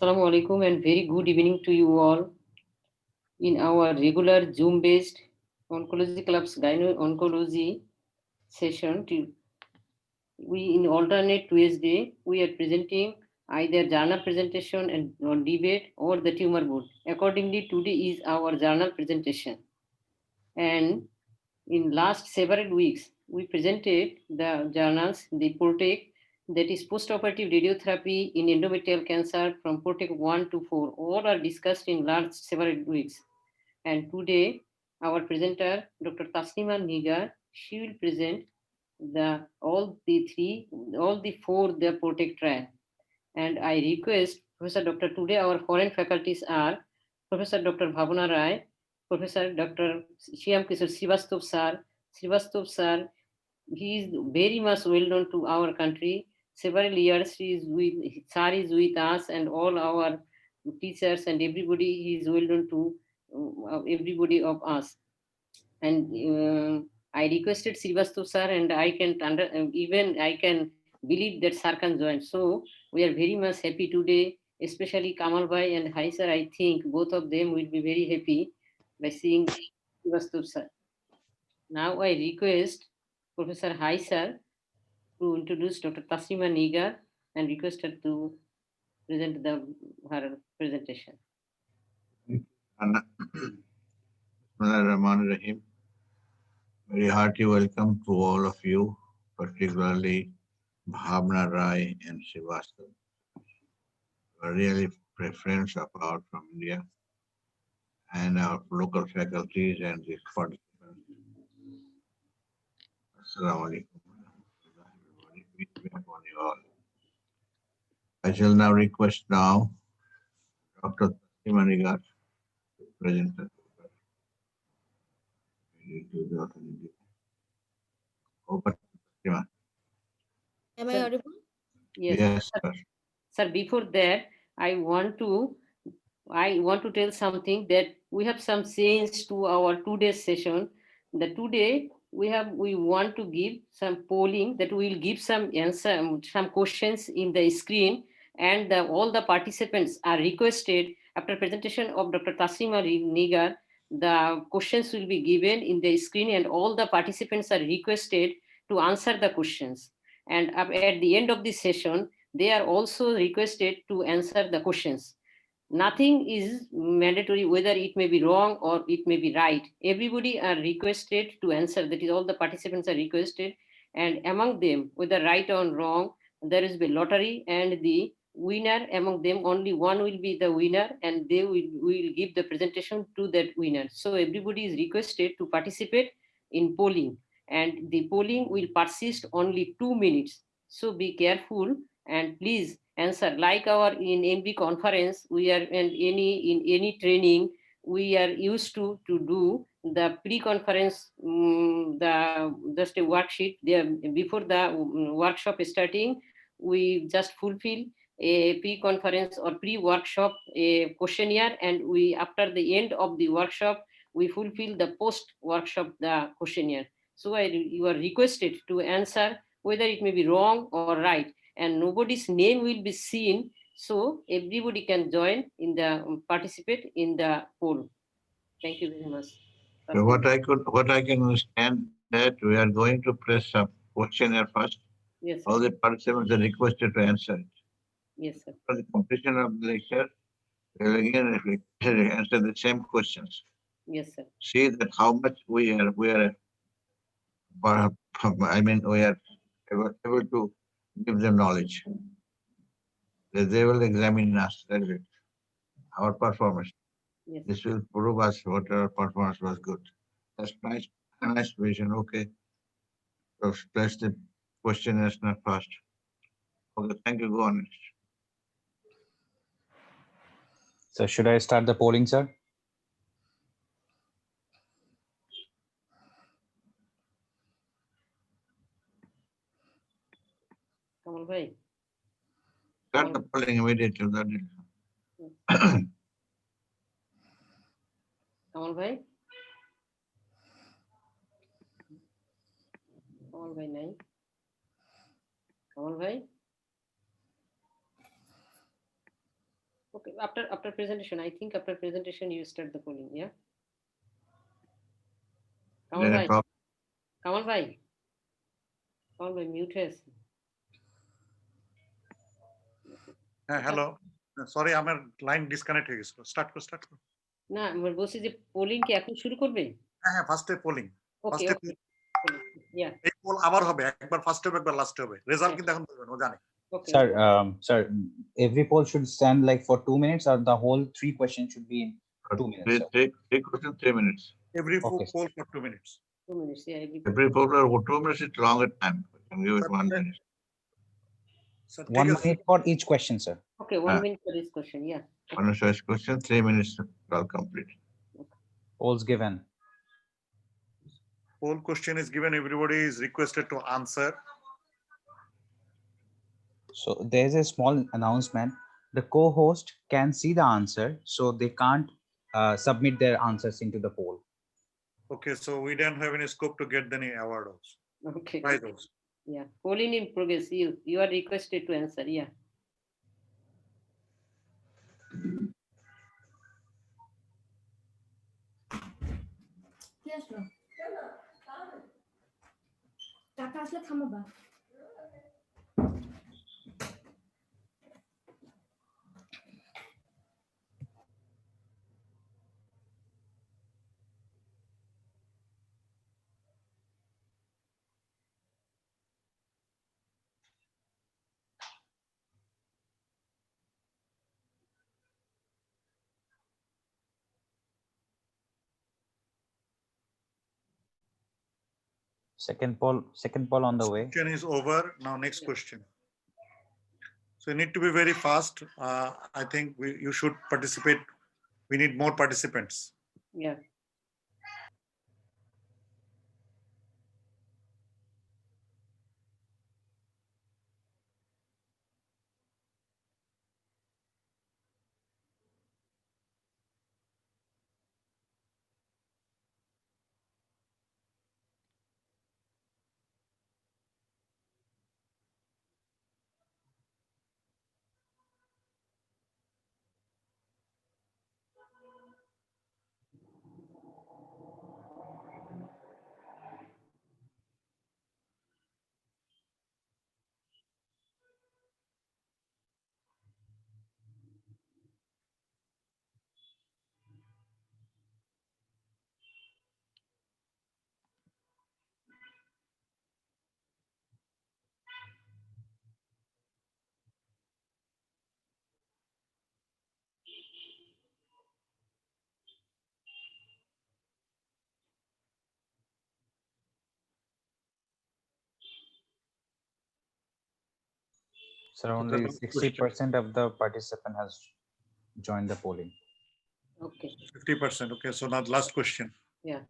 Assalamu alaikum and very good evening to you all. In our regular Zoom-based Oncology Club's Gyno-Oncology session, we in alternate Tuesday, we are presenting either journal presentation and or debate or the tumor board. Accordingly, today is our journal presentation. And in last several weeks, we presented the journals, the PROTEC, that is postoperative radiotherapy in endometrial cancer from PROTEC 1 to 4. All are discussed in last several weeks. And today, our presenter, Dr. Taslima Nigar, she will present all the four, the PROTEC trial. And I request Professor Dr. Today, our foreign faculties are Professor Dr. Bhavana Rai, Professor Dr. Shyam Kishore Srivastava sir. Srivastava sir, he is very much well known to our country. Several years sir is with us and all our teachers and everybody. He is well known to everybody of us. And I requested Srivastava sir, and I can even I can believe that sir can join. So we are very much happy today, especially Kamal Bhai and Hai sir. I think both of them will be very happy by seeing Srivastava sir. Now I request Professor Hai sir to introduce Dr. Taslima Nigar and request her to present her presentation. Rahim. Very hearty welcome to all of you, particularly Bhavna Rai and Srivastava. Really friends of ours from India and our local faculties and the participants. Assalamu alaikum. I shall now request Dr. Taslima Nigar to present the paper. Over to Taslima. Am I audible? Yes, sir. Sir, before that, I want to tell something that we have some change to our today's session. That today we want to give some polling that we will give some answer, some questions in the screen, and all the participants are requested after presentation of Dr. Taslima Nigar. The questions will be given in the screen, and all the participants are requested to answer the questions. And at the end of this session, they are also requested to answer the questions. Nothing is mandatory whether it may be wrong or it may be right. Everybody are requested to answer. That is, all the participants are requested, and among them, whether right or wrong, there is a lottery, and the winner among them, only one will be the winner, and they will give the presentation to that winner. So everybody is requested to participate in polling, and the polling will persist only 2 minutes. So be careful and please answer. Like our in MB conference, we are in any training, we are used to do the pre-conference, the just a worksheet there before the workshop starting. We just fulfill a pre-conference or pre-workshop a questionnaire, and we after the end of the workshop we fulfill the post-workshop the questionnaire. So you are requested to answer whether it may be wrong or right, and nobody's name will be seen, so everybody can join in the participate in the poll. Thank you very much. So what I can understand that we are going to press some questionnaire first. Yes, All sir. the participants are requested to answer it. Yes, sir. For the completion of the lecture, we will again answer the same questions. Yes, sir. See that how much we are able to give them knowledge. That they will examine us. That is it. Our performance. Yes. This will prove us what our performance was good. That's nice vision. Okay. So place the question as not fast. Okay, thank you. Go on next. So should I start the polling, sir? Kamal bhai. Start the polling immediately. Kamal bhai. Kamal bhai nahi. Kamal bhai. Okay, after presentation, I think after presentation you start the polling, yeah? Kamal Then a bhai, problem. Kamal bhai mute হয়ে আছে। হ্যাঁ hello sorry আমার line disconnect হয়ে গেছিল start করো না, আমরা বলছি যে পোলিং কি এখন শুরু করবে? হ্যাঁ ফার্স্টে পোলিং ওকে, ফার্স্টে ওকে, ইয়া, এই পোল আবার হবে একবার ফার্স্টে হবে একবার লাস্টে হবে রেজাল্ট কিন্তু এখন বলবেন ও জানে ওকে। Sir, every poll should stand like for 2 minutes, or the whole 3 questions should be in 2 minutes. Sir. Take question 3 minutes. Every Okay. Poll for 2 minutes 2 minutes, yeah, Every program, 2 minutes is longer time. You can give it 1 minute. Sir 1 minute for each question, sir. Okay, 1 minute for this question, yeah. One choice question, 3 minutes, all complete. Polls given. poll question is given everybody is requested to answer So there's a small announcement. The co-host can see the answer, so they can't submit their answers into the poll. okay so we don't have any scope to get any award also Okay, prize also yeah, polling in progress, you are requested to answer, yeah. কি আসলো টাকা আসলে থামাবা Second poll on the way. question is over now next question so you need to be very fast I think you should participate we need more participants Yeah, Sir, only last question. 60% of the participant has joined the polling. okay, 50% okay so now the last question yeah.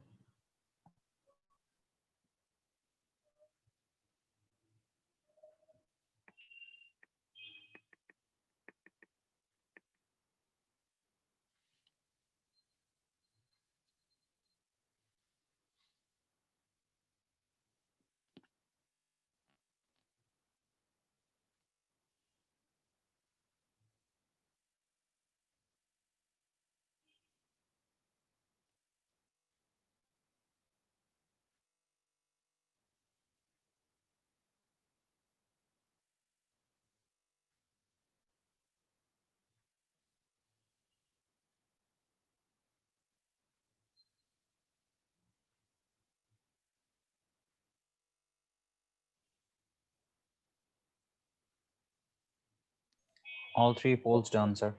All 3 polls done, sir.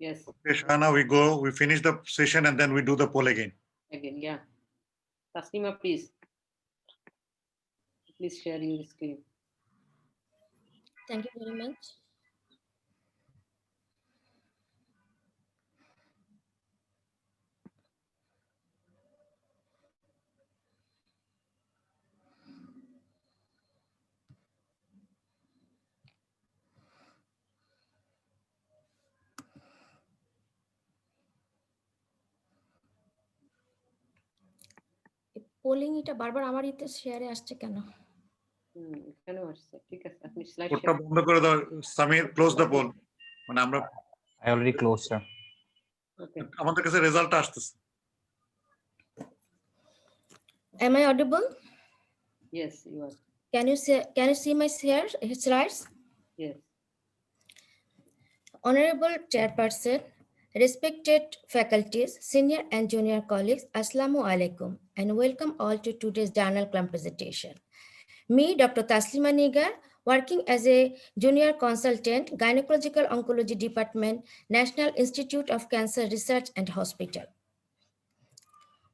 Yes, okay Shana we finish the session and then we do the poll again again, yeah. Taslima, please share your screen. Thank you very much polling এটা বারবার আমার ইতে শেয়ারে আসছে কেন এখানেও আসছে, ঠিক আছে, আপনি স্লাইড পোলটা বন্ধ করে দাও সামির ক্লোজ দ্য পোল মানে আমরা I already closed, sir. Okay. আমাদের কাছে রেজাল্ট আসতেছে। Am I audible? Yes, you are. Can you see my slides? Yes. Honorable Chairperson, respected faculties, senior and junior colleagues, Assalamu alaikum, and welcome all to today's journal club presentation. Me, Dr. Taslima Nigar, working as a junior consultant, Gynecological Oncology Department, National Institute of Cancer Research and Hospital.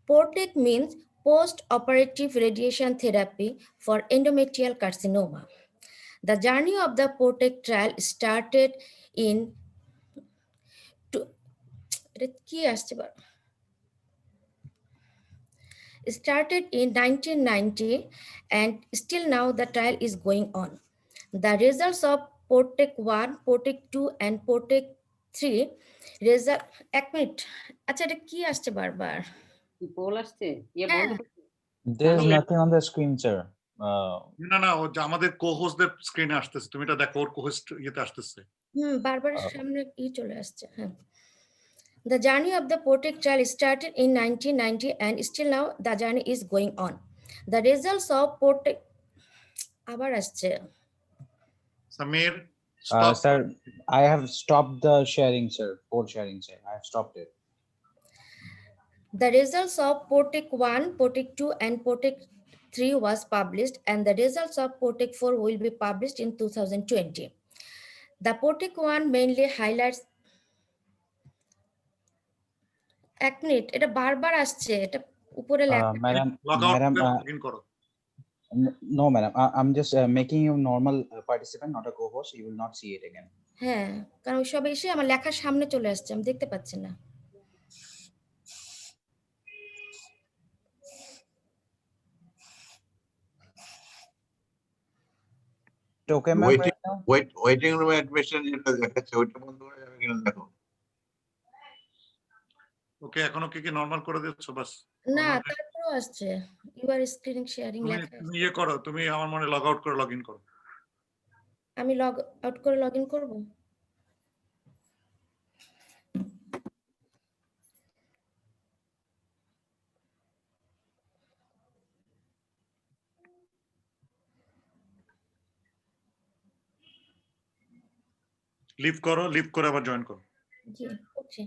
PORTEC means post-operative radiation therapy for endometrial carcinoma. The journey of the PORTEC trial started in started in 1990 and still now the trial is going on. The results of PORTEC 1, PORTEC 2 and PORTEC 3 result এক minute আচ্ছা এটা কি আসছে বারবার কি pole আসছে? ইয়ে হ্যাঁ। বন্ধ করতে? There's No, nothing on the screen, sir. না ও যে আমাদের co-hostদের স্ক্রিনে আসতেছে, তুমি এটা দেখো, ওর co-host ইয়েতে আসতেছে। বারবার সামনে চলে আসছে হ্যাঁ The journey of the PORTEC trial started in 1990 and still now the journey is going on. The results of PORTEC আবার আসছে Samir, stop. Sir, I have stopped the sharing, sir. Board sharing, sir. I have stopped it. The results of PORTEC 1, PORTEC 2 and PORTEC 3 was published and the results of PORTEC 4 will be published in 2020. The PORTEC 1 mainly highlights এক minute এটা বারবার আসছে এটা উপরে লেখা Madam, Log out madam, করে log in করো। no, madam. I'm just making you normal participant, not a co-host. You will not see it again. হ্যাঁ কারণ সব এসে আমার লেখার সামনে চলে আসছে আমি দেখতে পাচ্ছি না Okay, ma'am. Waiting, Right now? waiting room admission যেটা দেখাচ্ছে ওইটা বন্ধ করে যাবে কিনা দেখো। ওকে, এখনো কি নরমাল করে দিচ্ছ বাস? না তারপরেও আসছে ইউ আর স্ক্রিন শেয়ারিং লেখা তুমি ইয়ে করো, তুমি আমার মনে লগ আউট করে লগ ইন করো। আমি লগ আউট করে লগ ইন করবো লিভ করো, লিভ করে আবার জয়েন করো। জি করছি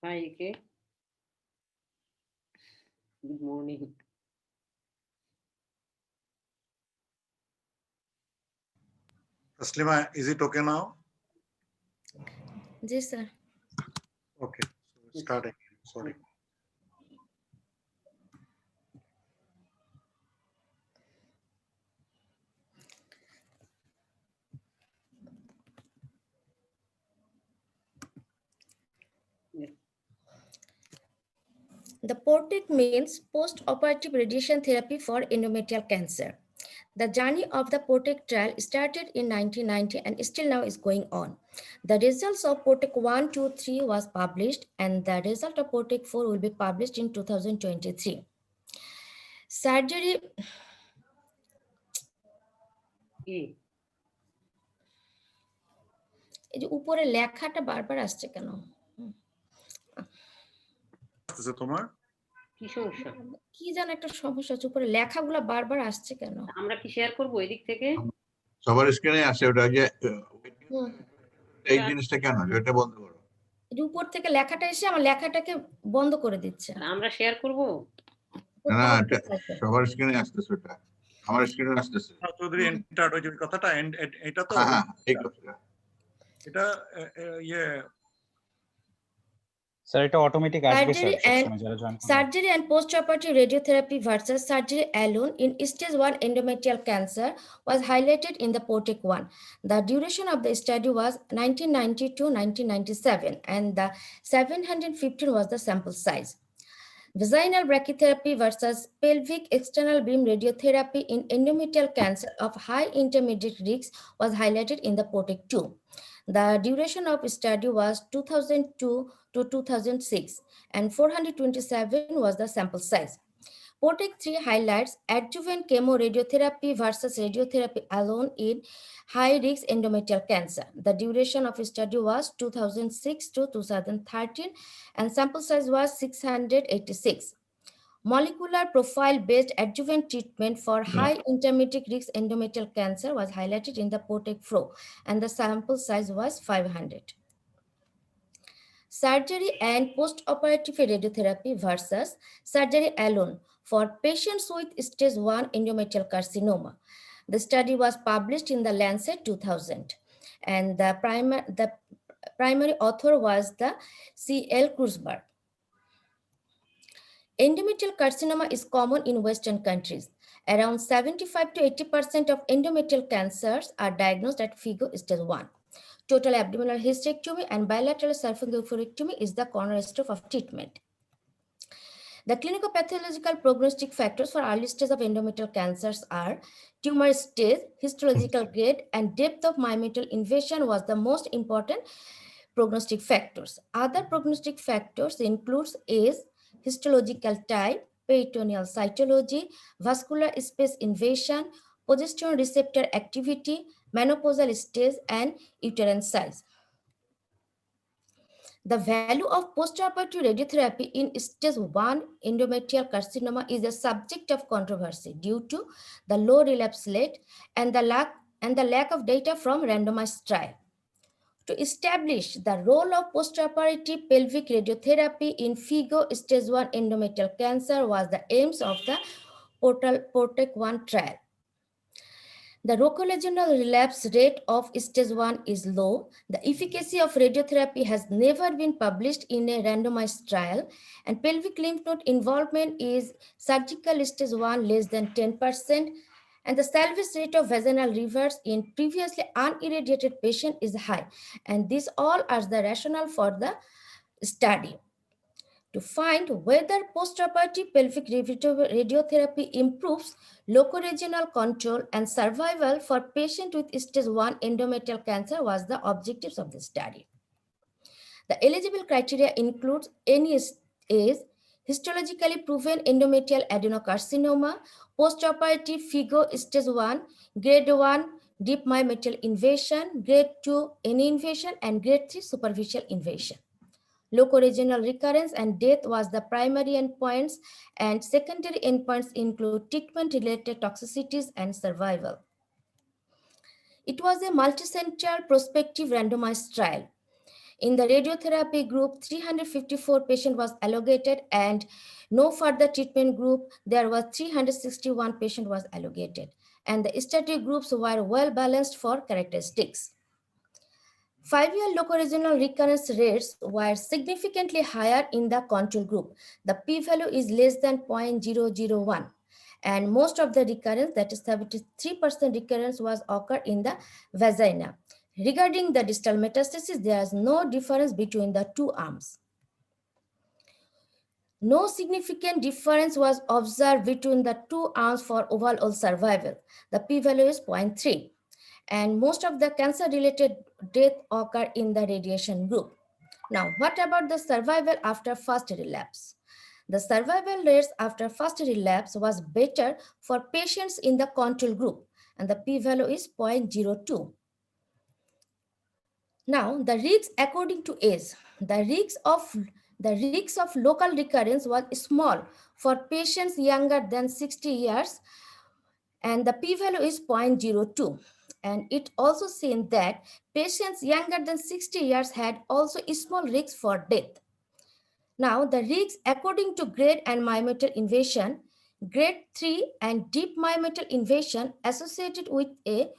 Hi, Ike. Good morning. Taslima, is it okay now? G sir Okay, so start again. Sorry. The PORTEC means post-operative radiation therapy for endometrial cancer. The journey of the PORTEC trial started in 1990 and still now is going on. The results of PORTEC 1, 2, 3 was published and the result of PORTEC 4 will be published in 2023. Surgery, E. এই যে উপরে লেখাটা বারবার আসছে কেন? আসতেছে তোমার? কি সমস্যা? কি যেন একটা সমস্যা হচ্ছে, উপরে লেখাগুলো বারবার আসছে কেন? আমরা কি শেয়ার করবো এদিক থেকে? সবার স্ক্রিনে আছে ওটা যে হুম, এই জিনিসটা কেন ওটা বন্ধ করো। এই যে উপর থেকে লেখাটা এসে আমার লেখাটাকে বন্ধ করে দিচ্ছে। আমরা শেয়ার করব? না কোথাও এটা আছে। সবার স্ক্রিনে আসতেছে ওটা, আমার স্ক্রিনে আসতেছে। চৌধুরী এন্টার ওই যে কথাটা এটা তো হ্যাঁ হ্যাঁ এই কথাটা। এটা ইয়ে স্যার এটা অটোমেটিক আসবে স্যার Surgery and সবসময় যারা জয়েন করবে। surgery and post-operative radiotherapy versus surgery alone in stage 1 endometrial cancer was highlighted in the POTEC 1. The duration of the study was 1990 to 1997, and the 715 was the sample size. Vaginal brachytherapy versus pelvic external beam radiotherapy in endometrial cancer of high intermediate risk was highlighted in the POTEC 2. The duration of study was 2002 to 2006, and 427 was the sample size. POTEC 3 highlights adjuvant chemoradiotherapy versus radiotherapy alone in high-risk endometrial cancer. The duration of study was 2006 to 2013, and sample size was 686. Molecular profile-based adjuvant treatment for high intermediate risk endometrial cancer was highlighted in the POTEC Pro, and the sample size was 500. Surgery and post-operative radiotherapy versus surgery alone for patients with stage 1 endometrial carcinoma. The study was published in the Lancet 2000, and the primary author was the C.L. Krusberg. Endometrial carcinoma is common in Western countries. Around 75 to 80% of endometrial cancers are diagnosed at FIGO stage 1. Total abdominal hysterectomy and bilateral salpingoophorectomy is the cornerstone of treatment. The clinical pathological prognostic factors for early stage of endometrial cancers are tumor stage, histological grade, and depth of myometrial invasion was the most important prognostic factors. Other prognostic factors includes age, histological type, peritoneal cytology, vascular space invasion, progesterone receptor activity, menopausal stage, and uterine size. The value of postoperative radiotherapy in stage 1 endometrial carcinoma is a subject of controversy due to the low relapse rate and the lack of data from randomized trial. To establish the role of postoperative pelvic radiotherapy in FIGO stage 1 endometrial cancer was the aims of the POTEC 1 trial. The rocolegional relapse rate of stage 1 is low. The efficacy of radiotherapy has never been published in a randomized trial, and pelvic lymph node involvement is surgical stage 1 less than 10%, and the salvage rate of vaginal rivers in previously unirradiated patient is high. And these all are the rationale for the study. To find whether postoperative pelvic radiotherapy improves locoregional control and survival for patients with stage 1 endometrial cancer was the objectives of the study. The eligible criteria includes any age, histologically proven endometrial adenocarcinoma, postoperative FIGO stage 1, grade 1 deep myometrial invasion, grade 2 any invasion, and grade 3 superficial invasion. Locoregional recurrence and death was the primary endpoints, and secondary endpoints include treatment-related toxicities and survival. It was a multicenter prospective randomized trial. In the radiotherapy group, 354 patients was allocated, and no further treatment group, there was 361 patients was allocated. And the study groups were well balanced for characteristics. 5-year locoregional recurrence rates were significantly higher in the control group. The p-value is less than 0.001. And most of the recurrence, that is 73% recurrence, was occurred in the vagina. Regarding the distal metastasis, there is no difference between the two arms. No significant difference was observed between the two arms for overall survival. The p-value is 0.3. And most of the cancer-related death occur in the radiation group. Now, what about the survival after first relapse? The survival rates after first relapse was better for patients in the control group, and the p-value is 0.02. Now, the risks according to age. The risks of local recurrence was small for patients younger than 60 years, and the p-value is 0.02. And it also seen that patients younger than 60 years had also a small risk for death. Now, the risks according to grade and myometrial invasion, grade 3 and deep myometrial invasion associated with a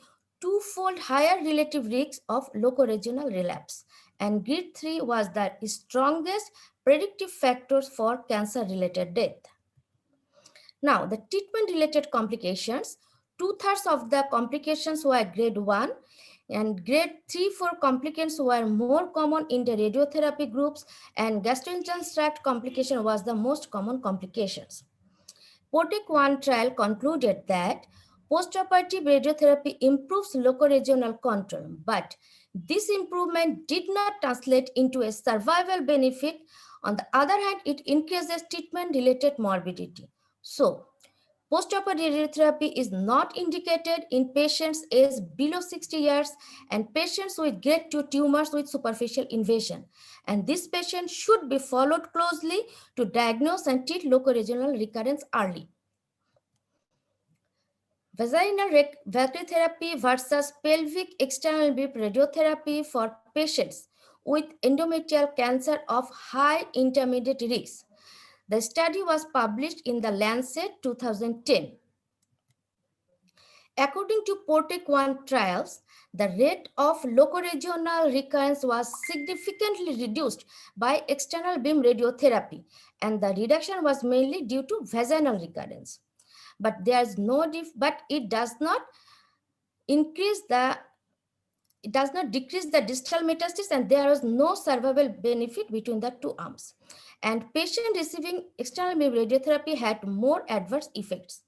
twofold higher relative risk of locoregional relapse. And grade 3 was the strongest predictive factors for cancer-related death. Now, the treatment-related complications, 2/3 of the complications were grade 1, and grade 3-4 complications were more common in the radiotherapy groups, and gastrointestinal tract complication was the most common complications. POTEC 1 trial concluded that postoperative radiotherapy improves locoregional control, but this improvement did not translate into a survival benefit. On the other hand, it increases treatment-related morbidity. So, postoperative radiotherapy is not indicated in patients aged below 60 years and patients with grade 2 tumors with superficial invasion. And this patient should be followed closely to diagnose and treat locoregional recurrence early. Vaginal brachytherapy versus pelvic external beam radiotherapy for patients with endometrial cancer of high intermediate risk. The study was published in the Lancet 2010. According to POTEC 1 trials, the rate of locoregional recurrence was significantly reduced by external beam radiotherapy, and the reduction was mainly due to vaginal recurrence. But it does not decrease the distal metastasis, and there was no survival benefit between the two arms. And patient receiving external beam radiotherapy had more adverse effects.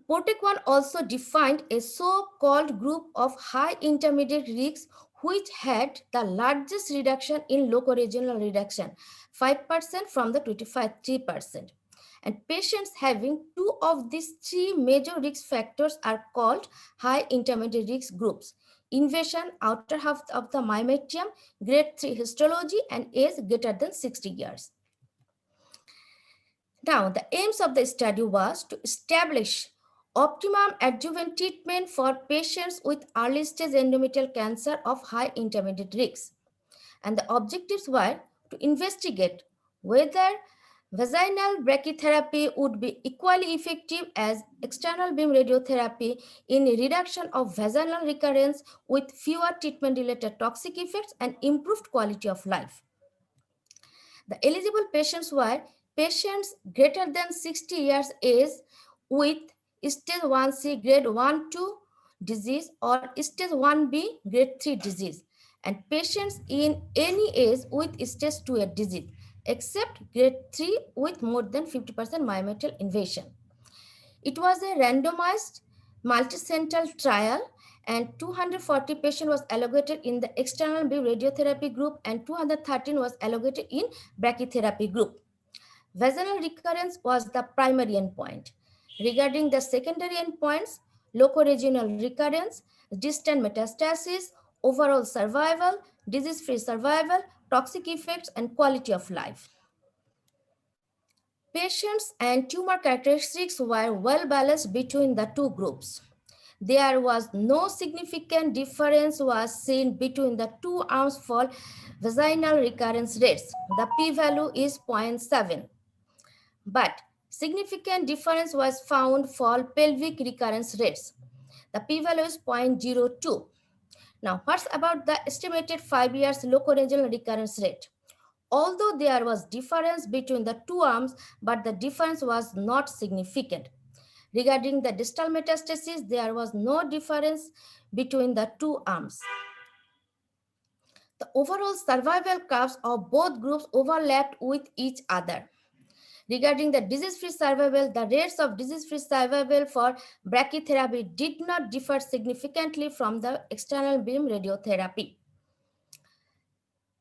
POTEC 1 also defined a so-called group of high intermediate risks which had the largest reduction in locoregional reduction, 5% from the 3%. And patients having two of these three major risk factors are called high intermediate risk groups: invasion, outer half of the myometrium, grade 3 histology, and age greater than 60 years. Now, the aims of the study was to establish optimum adjuvant treatment for patients with early stage endometrial cancer of high intermediate risk. And the objectives were to investigate whether vaginal brachytherapy would be equally effective as external beam radiotherapy in reduction of vaginal recurrence with fewer treatment-related toxic effects and improved quality of life. The eligible patients were patients greater than 60 years age with stage 1C grade 1-2 disease or stage 1B grade 3 disease, and patients in any age with stage 2A disease except grade 3 with more than 50% myometrial invasion. It was a randomized multicenter trial, and 240 patients was allocated in the external beam radiotherapy group and 213 was allocated in brachytherapy group. Vaginal recurrence was the primary endpoint. Regarding the secondary endpoints, locoregional recurrence, distant metastasis, overall survival, disease-free survival, toxic effects, and quality of life. Patients and tumor characteristics were well balanced between the two groups. There was no significant difference was seen between the two arms for vaginal recurrence rates. The p-value is 0.7. But significant difference was found for pelvic recurrence rates. The p-value is 0.02. Now, what's about the estimated 5 years locoregional recurrence rate? Although there was difference between the two arms, but the difference was not significant. Regarding the distal metastasis, there was no difference between the two arms. The overall survival curves of both groups overlapped with each other. Regarding the disease-free survival, the rates of disease-free survival for brachytherapy did not differ significantly from the external beam radiotherapy.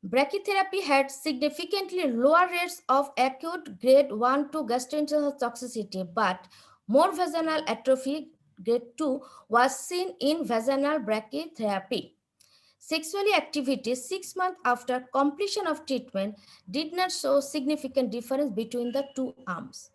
Brachytherapy had significantly lower rates of acute grade 1-2 gastrointestinal toxicity, but more vaginal atrophy grade 2 was seen in vaginal brachytherapy. Sexually activity 6 months after completion of treatment did not show significant difference between the two arms.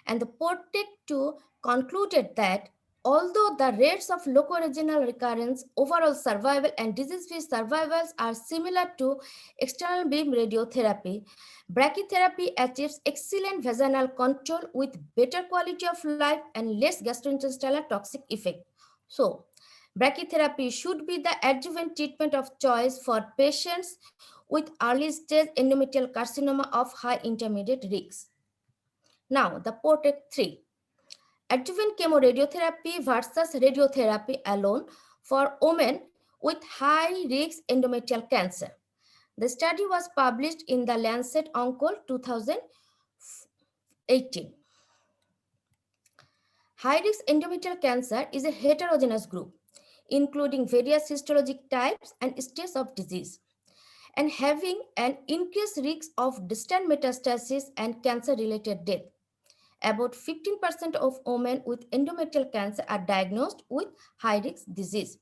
And the PROTECT-2 concluded that although the rates of locoregional recurrence, overall survival, and disease-free survivals are similar to external beam radiotherapy, brachytherapy achieves excellent vaginal control with better quality of life and less gastrointestinal toxic effect. So, brachytherapy should be the adjuvant treatment of choice for patients with early-stage endometrial carcinoma of high intermediate risk. Now, the PROTECT-3. Adjuvant chemoradiotherapy versus radiotherapy alone for women with high-risk endometrial cancer. The study was published in the Lancet Onco 2018. High-risk endometrial cancer is a heterogeneous group, including various histologic types and stages of disease, and having an increased risk of distant metastasis and cancer-related death. About 15% of women with endometrial cancer are diagnosed with high-risk disease.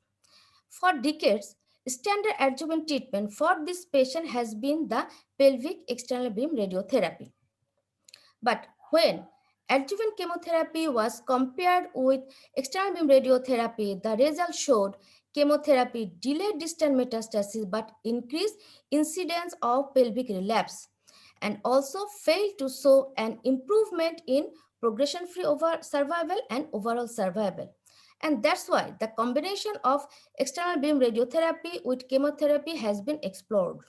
For decades, standard adjuvant treatment for this patient has been the pelvic external beam radiotherapy. But when adjuvant chemotherapy was compared with external beam radiotherapy, the results showed chemotherapy delayed distant metastasis but increased incidence of pelvic relapse, and also failed to show an improvement in progression-free survival and overall survival. And that's why the combination of external beam radiotherapy with chemotherapy has been explored.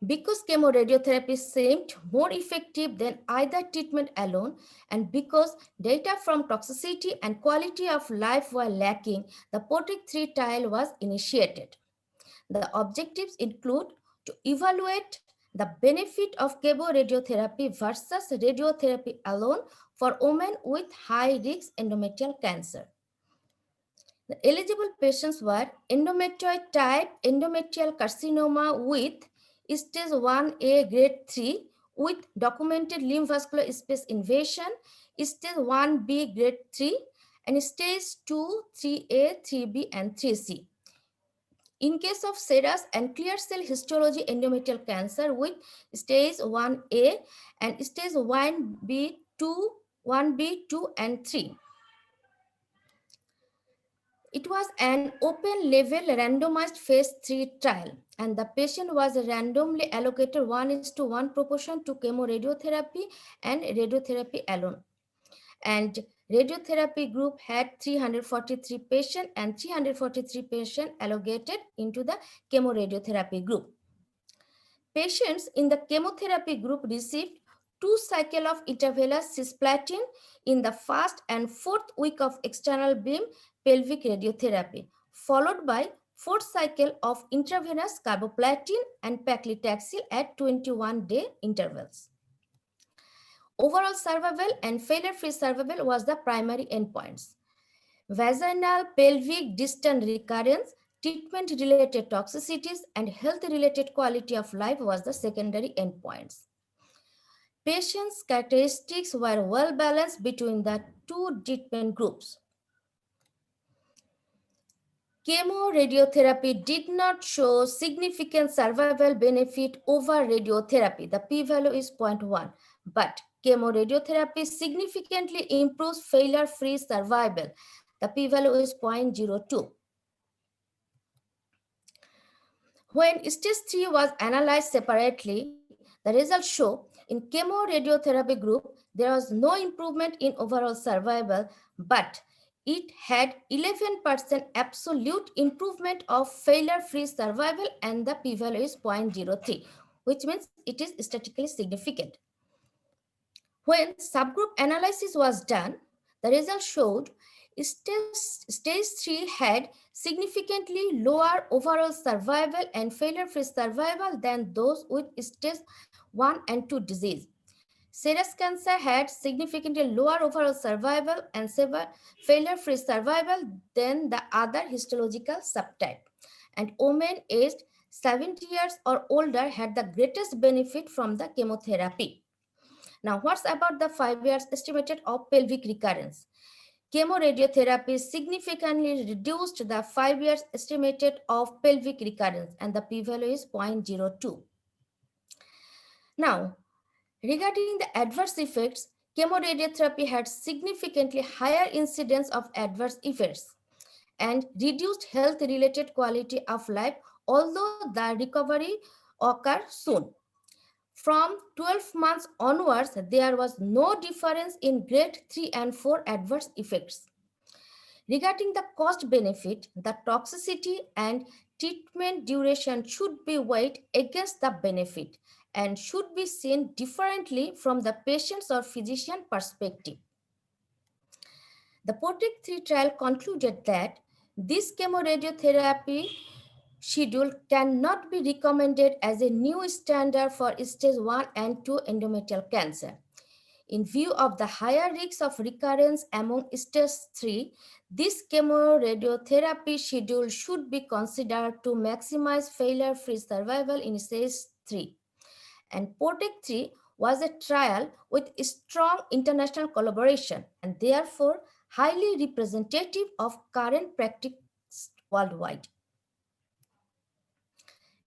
Because chemoradiotherapy seemed more effective than either treatment alone, and because data from toxicity and quality of life were lacking, the PROTECT-3 trial was initiated. The objectives include to evaluate the benefit of chemoradiotherapy versus radiotherapy alone for women with high-risk endometrial cancer. The eligible patients were endometrioid type endometrial carcinoma with stage 1A grade 3 with documented lymph vascular space invasion, stage 1B grade 3, and stage 2, 3A, 3B, and 3C. In case of serous and clear cell histology endometrial cancer with stage 1A and stage 1B, 2, and 3. It was an open-label randomized phase 3 trial, and the patient was randomly allocated 1:1 proportion to chemoradiotherapy and radiotherapy alone. And radiotherapy group had 343 patients and 343 patients allocated into the chemoradiotherapy group. Patients in the chemotherapy group received 2 cycles of intravenous cisplatin in the first and 4th week of external beam pelvic radiotherapy, followed by 4th cycle of intravenous carboplatin and paclitaxel at 21-day intervals. Overall survival and failure-free survival was the primary endpoints. Vaginal pelvic distant recurrence, treatment-related toxicities, and health-related quality of life was the secondary endpoints. Patients' characteristics were well balanced between the two treatment groups. Chemoradiotherapy did not show significant survival benefit over radiotherapy. The p-value is 0.1, but chemoradiotherapy significantly improves failure-free survival. The p-value is 0.02. When stage 3 was analyzed separately, the results show in chemoradiotherapy group, there was no improvement in overall survival, but it had 11% absolute improvement of failure-free survival, and the p-value is 0.03, which means it is statistically significant. When subgroup analysis was done, the results showed stage 3 had significantly lower overall survival and failure-free survival than those with stage 1 and 2 disease. Serous cancer had significantly lower overall survival and failure-free survival than the other histological subtype. And women aged 70 years or older had the greatest benefit from the chemotherapy. Now, what's about the 5 years estimated of pelvic recurrence? chemoradiotherapy significantly reduced the 5 years estimated of pelvic recurrence, and the p-value is 0.02. Now, regarding the adverse effects, chemoradiotherapy had significantly higher incidence of adverse effects and reduced health-related quality of life, although the recovery occurred soon. From 12 months onwards, there was no difference in grade 3 and 4 adverse effects. Regarding the cost benefit, the toxicity and treatment duration should be weighed against the benefit and should be seen differently from the patient's or physician perspective. The PROTECT 3 trial concluded that this chemoradiotherapy schedule cannot be recommended as a new standard for stage 1 and 2 endometrial cancer. In view of the higher risks of recurrence among stage 3, this chemoradiotherapy schedule should be considered to maximize failure-free survival in stage 3. And PROTECT 3 was a trial with strong international collaboration and therefore highly representative of current practice worldwide.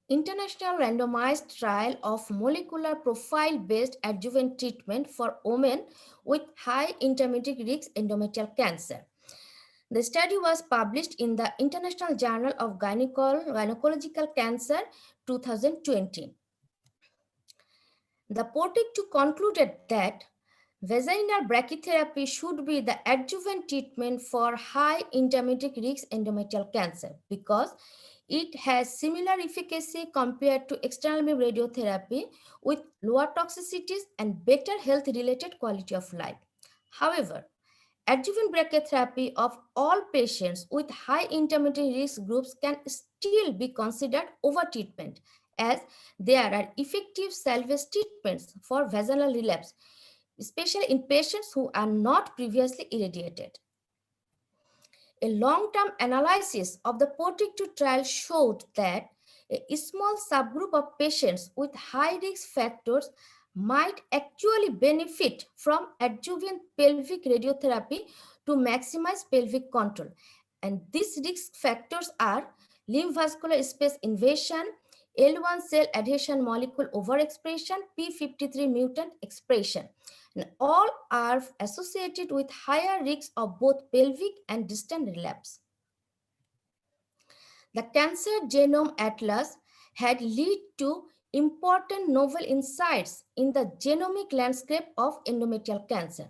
International randomized trial of molecular profile-based adjuvant treatment for women with high intermediate risk endometrial cancer. The study was published in the International Journal of Gynecological Cancer 2020. The PROTECT 2 concluded that vaginal brachytherapy should be the adjuvant treatment for high intermediate risk endometrial cancer because it has similar efficacy compared to external beam radiotherapy with lower toxicities and better health-related quality of life. However, adjuvant brachytherapy of all patients with high intermediate risk groups can still be considered over-treatment as there are effective salvage treatments for vaginal relapse, especially in patients who are not previously irradiated. A long-term analysis of the PROTECT 2 trial showed that a small subgroup of patients with high risk factors might actually benefit from adjuvant pelvic radiotherapy to maximize pelvic control. And these risk factors are limb vascular space invasion, L1 cell adhesion molecule overexpression, p53 mutant expression. And all are associated with higher risks of both pelvic and distant relapse. The Cancer Genome Atlas had led to important novel insights in the genomic landscape of endometrial cancer.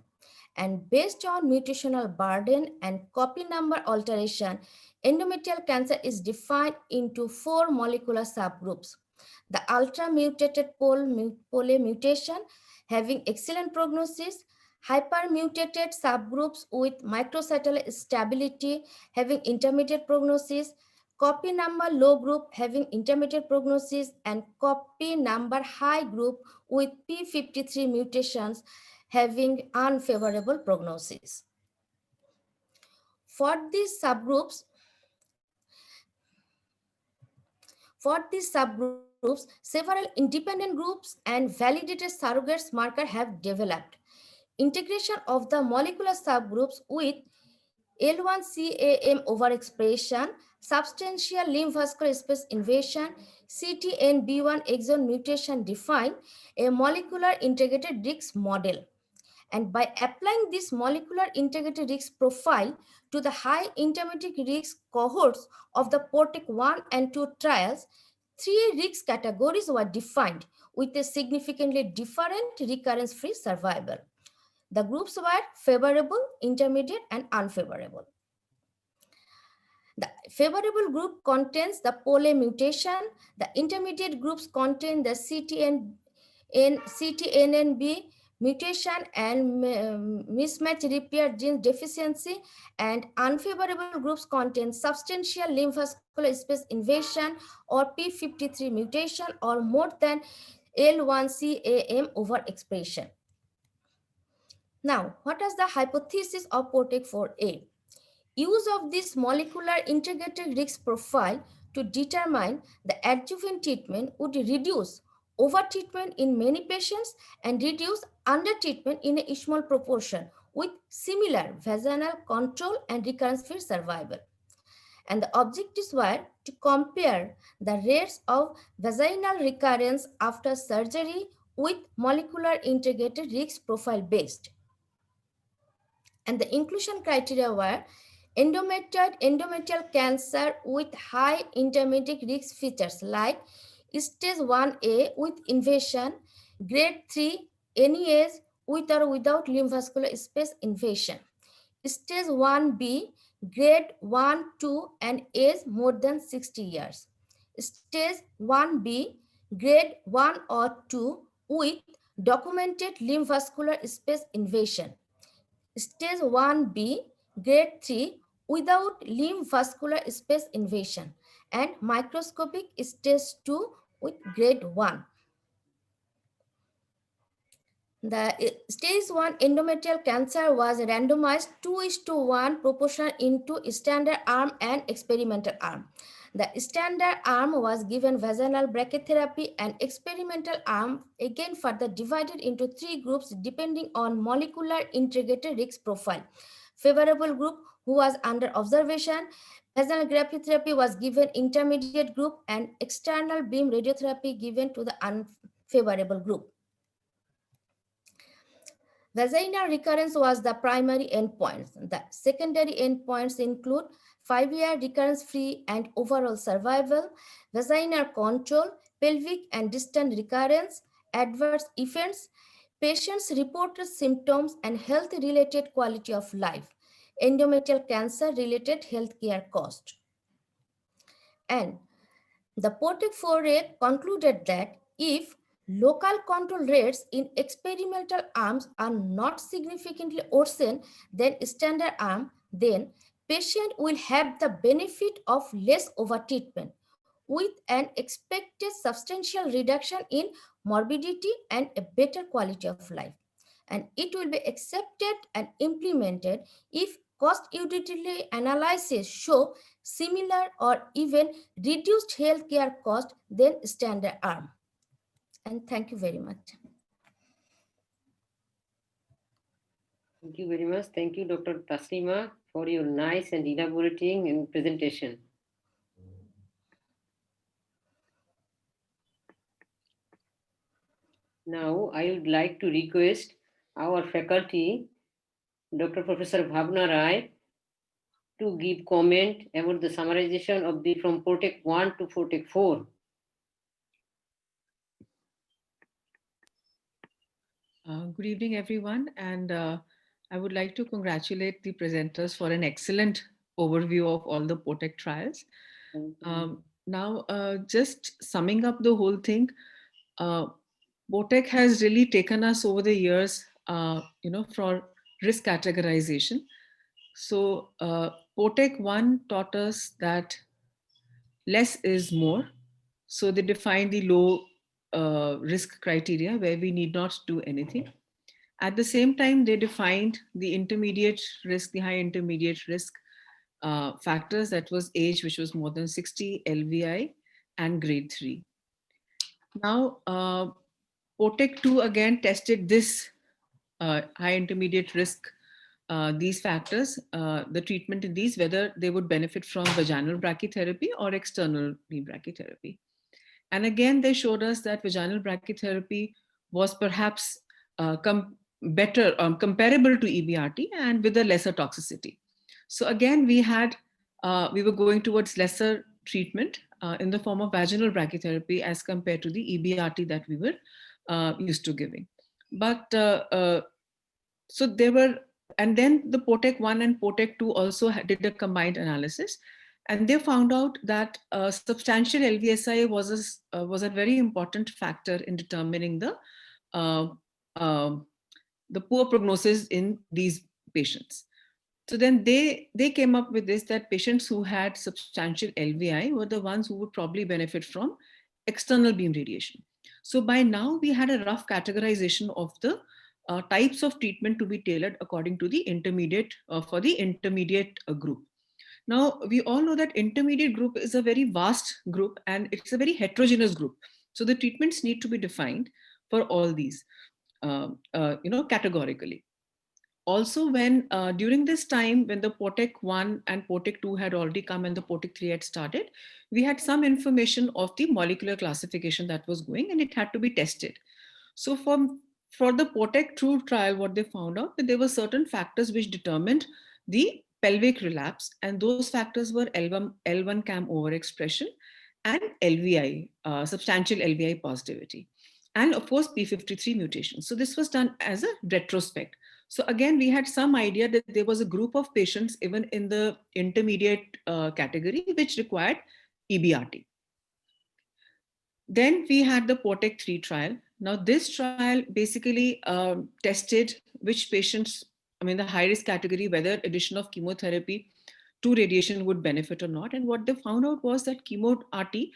And based on mutational burden and copy number alteration, endometrial cancer is defined into 4 molecular subgroups. The ultra-mutated pole mutation having excellent prognosis, hypermutated subgroups with microsatellite stability having intermediate prognosis, copy number low group having intermediate prognosis, and copy number high group with p53 mutations having unfavorable prognosis. For these subgroups, several independent groups and validated surrogates marker have developed. Integration of the molecular subgroups with L1CAM overexpression, substantial limb vascular space invasion, CTNB1 exon mutation define a molecular integrated risk model. And by applying this molecular integrated risk profile to the high intermediate risk cohorts of the PROTECT 1 and 2 trials, 3 risk categories were defined with a significantly different recurrence-free survival. The groups were favorable, intermediate, and unfavorable. The favorable group contains the pole mutation. The intermediate groups contain the CTNNB mutation and mismatch repair gene deficiency, and unfavorable groups contain substantial limb vascular space invasion or p53 mutation or more than L1CAM overexpression. Now, what is the hypothesis of PROTECT 4A? Use of this molecular integrated risk profile to determine the adjuvant treatment would reduce overtreatment in many patients and reduce undertreatment in a small proportion with similar vaginal control and recurrence-free survival. And the objectives were to compare the rates of vaginal recurrence after surgery with molecular integrated risk profile based. And the inclusion criteria were endometrial cancer with high intermediate risk features like stage 1A with invasion, grade 3 any age with or without lymphovascular space invasion, stage 1B grade 1, 2 and age more than 60 years, stage 1B grade 1 or 2 with documented lymphovascular space invasion, stage 1B grade 3 without lymphovascular space invasion, and microscopic stage 2 with grade 1. The stage 1 endometrial cancer was randomized 2:1 proportion into standard arm and experimental arm. The standard arm was given vaginal brachytherapy and experimental arm again further divided into 3 groups depending on molecular integrated risk profile. Favorable group who was under observation, vaginal brachytherapy was given intermediate group and external beam radiotherapy given to the unfavorable group. Vaginal recurrence was the primary endpoint. The secondary endpoints include 5-year recurrence-free and overall survival, vaginal control, pelvic and distant recurrence, adverse events, patients' reported symptoms and health-related quality of life, endometrial cancer-related healthcare cost. And the POTEC 4A concluded that if local control rates in experimental arms are not significantly worsened than standard arm, then patient will have the benefit of less overtreatment with an expected substantial reduction in morbidity and a better quality of life. And it will be accepted and implemented if cost utility analysis show similar or even reduced healthcare cost than standard arm. And thank you very much. Thank you very much. Thank you, Dr. Taslima, for your nice and elaborating and presentation. Now, I would like to request our faculty, Dr. Professor Bhavna Rai, to give comment about the summarization of the from POTEC 1 to POTEC 4. Good evening, everyone. And I would like to congratulate the presenters for an excellent overview of all the POTEC trials. Now, just summing up the whole thing, POTEC has really taken us over the years, for risk categorization. So POTEC 1 taught us that less is more. So they defined the low risk criteria where we need not do anything. At the same time, they defined the intermediate risk, the high intermediate risk factors, that was age, which was more than 60, LVI, and grade 3. Now, POTEC 2 again tested this high intermediate risk, these factors, the treatment in these, whether they would benefit from vaginal brachytherapy or external beam brachytherapy. And again, they showed us that vaginal brachytherapy was perhaps better, comparable to EBRT and with a lesser toxicity. So again, we were going towards lesser treatment in the form of vaginal brachytherapy as compared to the EBRT that we were used to giving. But so there were, and then the POTEC 1 and POTEC 2 also did a combined analysis. And they found out that substantial LVSI was a very important factor in determining the poor prognosis in these patients. So then they came up with this, that patients who had substantial LVI were the ones who would probably benefit from external beam radiation. So by now we had a rough categorization of the types of treatment to be tailored according to the intermediate, for the intermediate group. Now, we all know that intermediate group is a very vast group and it's a very heterogeneous group. So the treatments need to be defined for all these, categorically. also when during this time when the POTEC 1 and POTEC 2 had already come and the POTEC 3 had started, we had some information of the molecular classification that was going and it had to be tested. So for the POTEC 2 trial, what they found out that there were certain factors which determined the pelvic relapse, and those factors were L1 CAM overexpression and LVI, substantial LVI positivity, and of course P53 mutation. So this was done as a retrospect. So again, we had some idea that there was a group of patients even in the intermediate category which required EBRT. Then we had the POTEC 3 trial. Now this trial basically tested which patients, I mean the high risk category, whether addition of chemotherapy to radiation would benefit or not. And what they found out was that chemo RT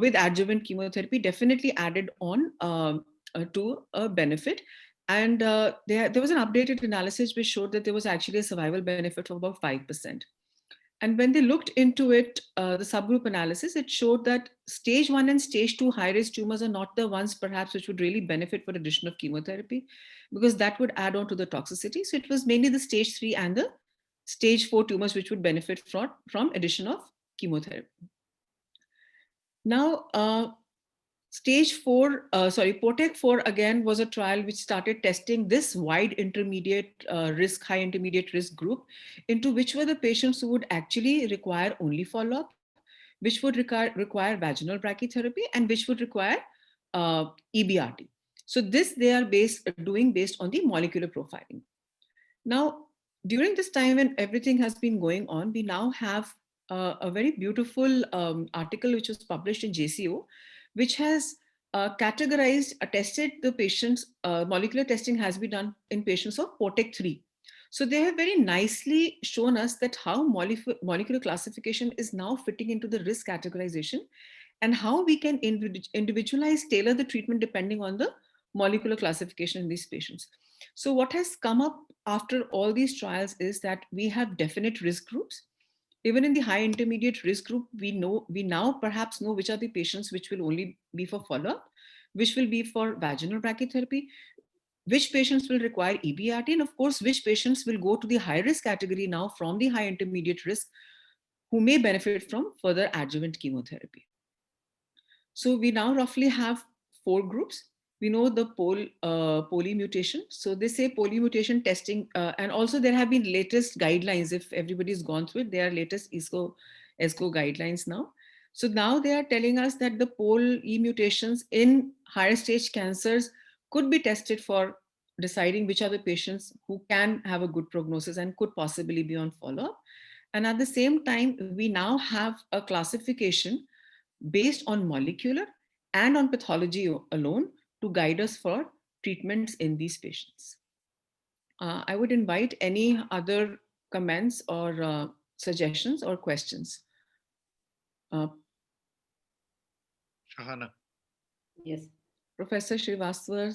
with adjuvant chemotherapy definitely added on to a benefit. And there was an updated analysis which showed that there was actually a survival benefit of about 5%. And when they looked into it, the subgroup analysis, it showed that stage 1 and stage 2 high-risk tumors are not the ones perhaps which would really benefit for addition of chemotherapy, because that would add on to the toxicity. So it was mainly the stage 3 and the stage 4 tumors which would benefit from addition of chemotherapy. Now, POTEC 4 again was a trial which started testing this wide intermediate risk, high intermediate risk group, into which were the patients who would actually require only follow-up, which would require vaginal brachytherapy, and which would require EBRT. So this they are doing based on the molecular profiling. Now, during this time when everything has been going on, we now have a very beautiful article which was published in JCO, which has categorized, tested the patients, molecular testing has been done in patients of POTEC 3. So they have very nicely shown us that how molecular classification is now fitting into the risk categorization, and how we can individualize, tailor the treatment depending on the molecular classification in these patients. So what has come up after all these trials is that we have definite risk groups. Even in the high intermediate risk group, we now perhaps know which are the patients which will only be for follow-up, which will be for vaginal brachytherapy, which patients will require EBRT, and of course, which patients will go to the high risk category now from the high intermediate risk, who may benefit from further adjuvant chemotherapy. So we now roughly have 4 groups. We know the poly mutation. So they say poly mutation testing, and also there have been latest guidelines. If everybody's gone through it, there are latest ESCO guidelines now. So now they are telling us that the poly mutations in higher stage cancers could be tested for deciding which are the patients who can have a good prognosis and could possibly be on follow-up. And at the same time, we now have a classification based on molecular and on pathology alone to guide us for treatments in these patients. I would invite any other comments or suggestions or questions. Shahana. Yes. Professor Srivastava.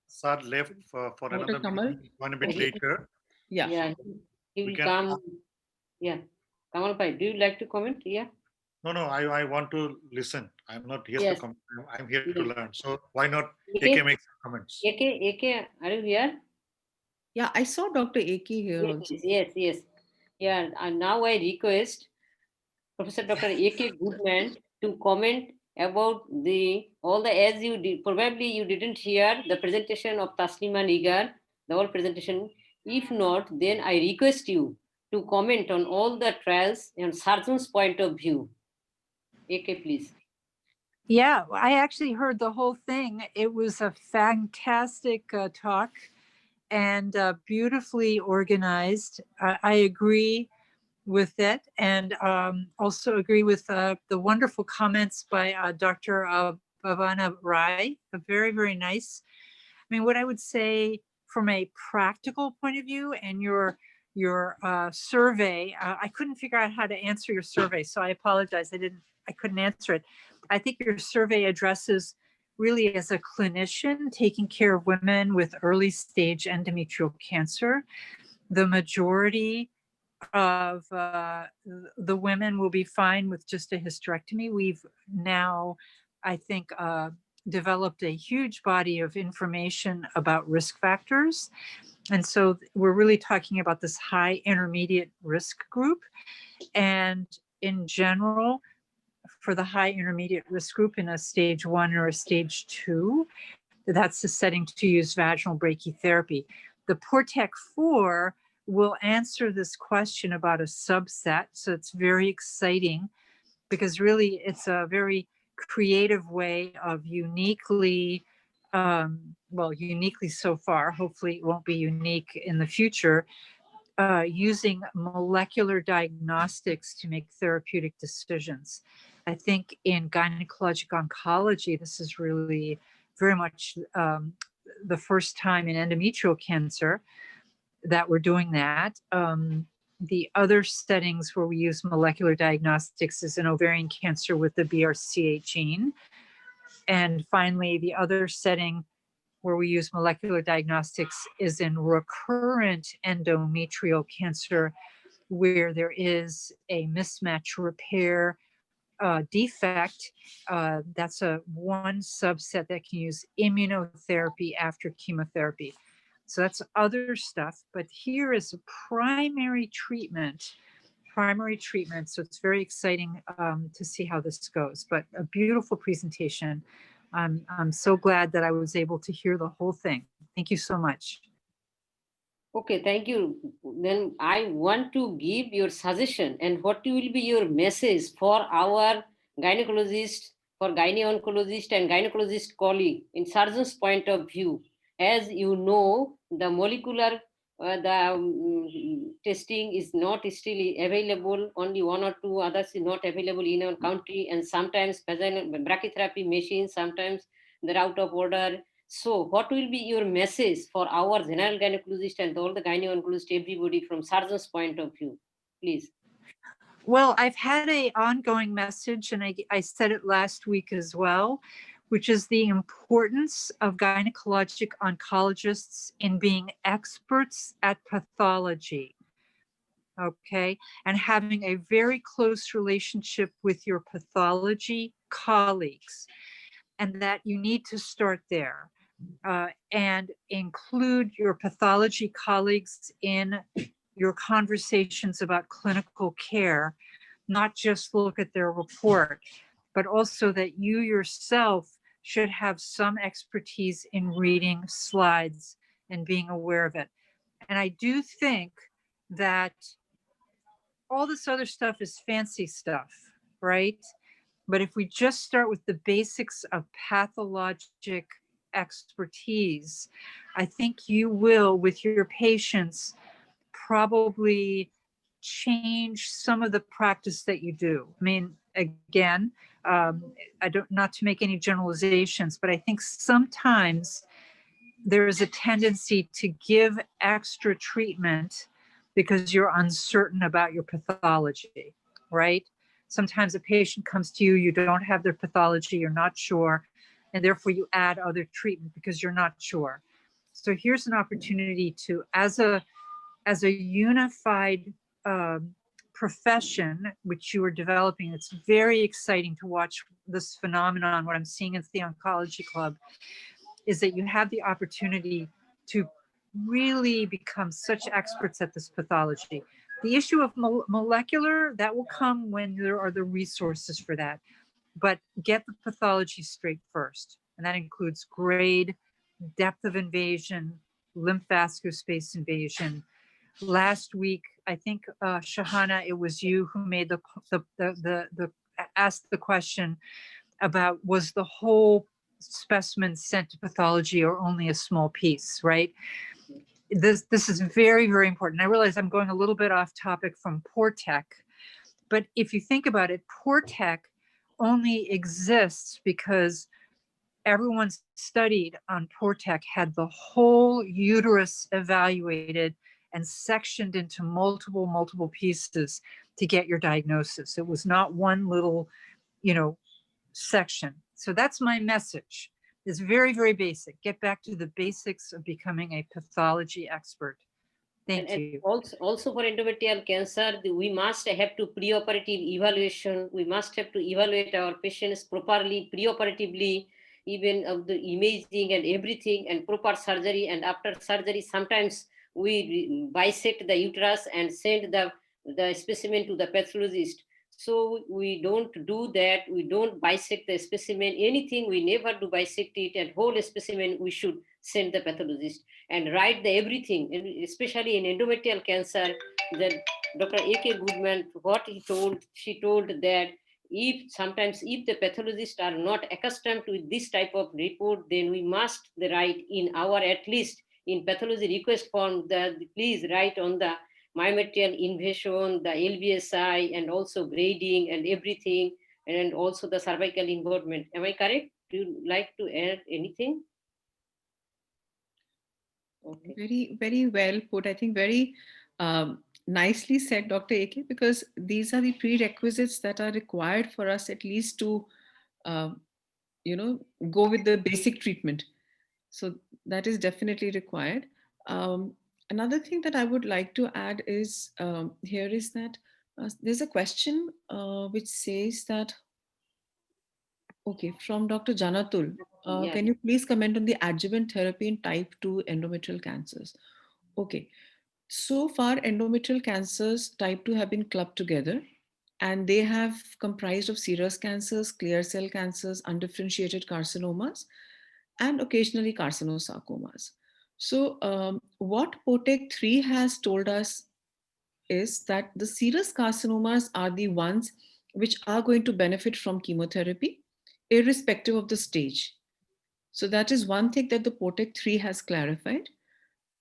Sir left for another meeting, one a bit later. Yeah. Yeah, he will come. Yeah. Kamal Bhai, do you like to comment? Yeah. No, I want to listen. I'm not here to comment. I'm here to learn. So why not AK make some comments? AK, are you here? Yeah, I saw Dr. AK here also. Yes. Yeah, and now I request Professor Dr. AK Goodman to comment about as you did, probably you didn't hear the presentation of Taslima Nigar, the whole presentation. If not, then I request you to comment on all the trials and surgeon's point of view. AK, please. Yeah, I actually heard the whole thing. It was a fantastic talk and beautifully organized. I agree with it, and also agree with the wonderful comments by Dr. Bhavana Rai. Very, very nice. I mean, what I would say from a practical point of view, and your survey, I couldn't figure out how to answer your survey, so I apologize. I couldn't answer it. I think your survey addresses really, as a clinician taking care of women with early stage endometrial cancer. The majority of the women will be fine with just a hysterectomy. We've now, I think, developed a huge body of information about risk factors. And so we're really talking about this high intermediate risk group. And in general, for the high intermediate risk group in a stage 1 or a stage 2, that's the setting to use vaginal brachytherapy. The PORTEC 4 will answer this question about a subset. So it's very exciting because really it's a very creative way of uniquely, uniquely so far, hopefully it won't be unique in the future, using molecular diagnostics to make therapeutic decisions. I think in gynecologic oncology, this is really very much the first time in endometrial cancer that we're doing that. The other settings where we use molecular diagnostics is in ovarian cancer with the BRCA gene. And finally, the other setting where we use molecular diagnostics is in recurrent endometrial cancer, where there is a mismatch repair defect. That's one subset that can use immunotherapy after chemotherapy. So that's other stuff, but here is a primary treatment. So it's very exciting to see how this goes, but a beautiful presentation. I'm so glad that I was able to hear the whole thing. Thank you so much. Okay, thank you. Then I want to give your suggestion and what will be your message for our gynecologist, for gyne-oncologist and gynecologist colleague in surgeon's point of view. As you know, the molecular testing is not still available. Only 1 or 2 others is not available in our country, and sometimes vaginal brachytherapy machines, sometimes they're out of order. So what will be your message for our general gynecologist and all the gyne-oncologist, everybody from surgeon's point of view, please? Well, I've had an ongoing message, and I said it last week as well, which is the importance of gynecologic oncologists in being experts at pathology, okay? And having a very close relationship with your pathology colleagues, and that you need to start there. And include your pathology colleagues in your conversations about clinical care, not just look at their report, but also that you yourself should have some expertise in reading slides and being aware of it. And I do think that all this other stuff is fancy stuff, right? But if we just start with the basics of pathologic expertise, I think you will, with your patients, probably change some of the practice that you do. I mean, again, I don't, not to make any generalizations, but I think sometimes there is a tendency to give extra treatment because you're uncertain about your pathology, right? Sometimes a patient comes to you, you don't have their pathology, you're not sure, and therefore you add other treatment because you're not sure. So here's an opportunity to, as a unified profession, which you are developing, it's very exciting to watch this phenomenon. What I'm seeing at the Oncology Club is that you have the opportunity to really become such experts at this pathology. The issue of molecular, that will come when there are the resources for that. But get the pathology straight first. And that includes grade, depth of invasion, lymphovascular space invasion. Last week, I think, Shahana, it was you who made asked the question about, was the whole specimen sent to pathology or only a small piece, right? This is very, very important. I realize I'm going a little bit off topic from PORTEC, but if you think about it, PORTEC only exists because everyone studied on PORTEC had the whole uterus evaluated and sectioned into multiple pieces to get your diagnosis. It was not one little, section. So that's my message. It's very, very basic. Get back to the basics of becoming a pathology expert. Thank you. Also for endometrial cancer, we must have to preoperative evaluation. We must have to evaluate our patients properly, preoperatively, even of the imaging and everything, and proper surgery. And after surgery, sometimes we bisect the uterus and send the specimen to the pathologist. So we don't do that. We don't bisect the specimen, anything. We never do bisect it, and whole specimen we should send the pathologist and write the everything, and especially in endometrial cancer. That Dr. A.K. Goodman, what she told that if sometimes if the pathologists are not accustomed to this type of report, then we must write in our, at least in pathology request form, that please write on the myometrial invasion, the LBSI, and also grading and everything, and also the cervical involvement. Am I correct? Do you like to add anything? Okay. Very, very well put. I think very nicely said, Dr. AK, because these are the prerequisites that are required for us at least to, go with the basic treatment. So that is definitely required. Another thing that I would like to add is here is that there's a question which says that, okay, from Dr. Janatul, Yeah. can you please comment on the adjuvant therapy in type 2 endometrial cancers? Okay, so far endometrial cancers type 2 have been clubbed together, and they have comprised of serous cancers, clear cell cancers, undifferentiated carcinomas, and occasionally carcinosarcomas. So what POTEC 3 has told us is that the serous carcinomas are the ones which are going to benefit from chemotherapy, irrespective of the stage. So that is one thing that the POTEC 3 has clarified.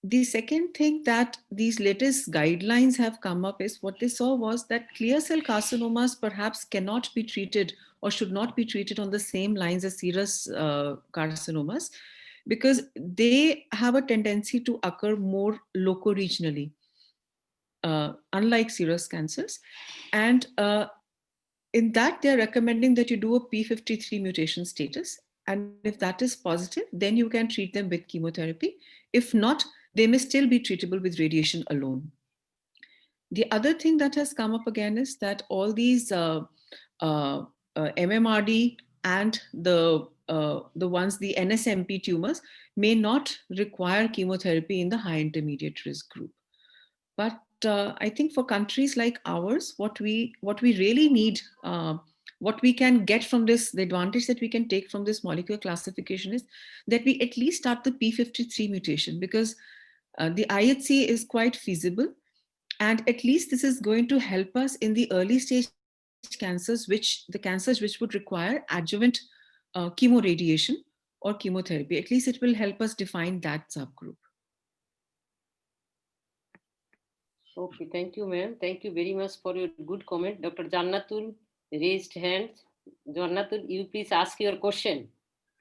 The second thing that these latest guidelines have come up is what they saw was that clear cell carcinomas perhaps cannot be treated or should not be treated on the same lines as serous carcinomas, because they have a tendency to occur more loco-regionally, unlike serous cancers. And in that, they're recommending that you do a P53 mutation status. And if that is positive, then you can treat them with chemotherapy. If not, they may still be treatable with radiation alone. The other thing that has come up again is that all these MMRD and the ones, the NSMP tumors, may not require chemotherapy in the high intermediate risk group. But I think for countries like ours, what we really need, what we can get from this, the advantage that we can take from this molecular classification is that we at least start the P53 mutation, because the IHC is quite feasible. And at least this is going to help us in the early stage cancers, the cancers which would require adjuvant chemoradiation or chemotherapy. At least it will help us define that subgroup. Okay, thank you, ma'am. Thank you very much for your good comment. Dr. Jannatul raised hand. Jannatul, you please ask your question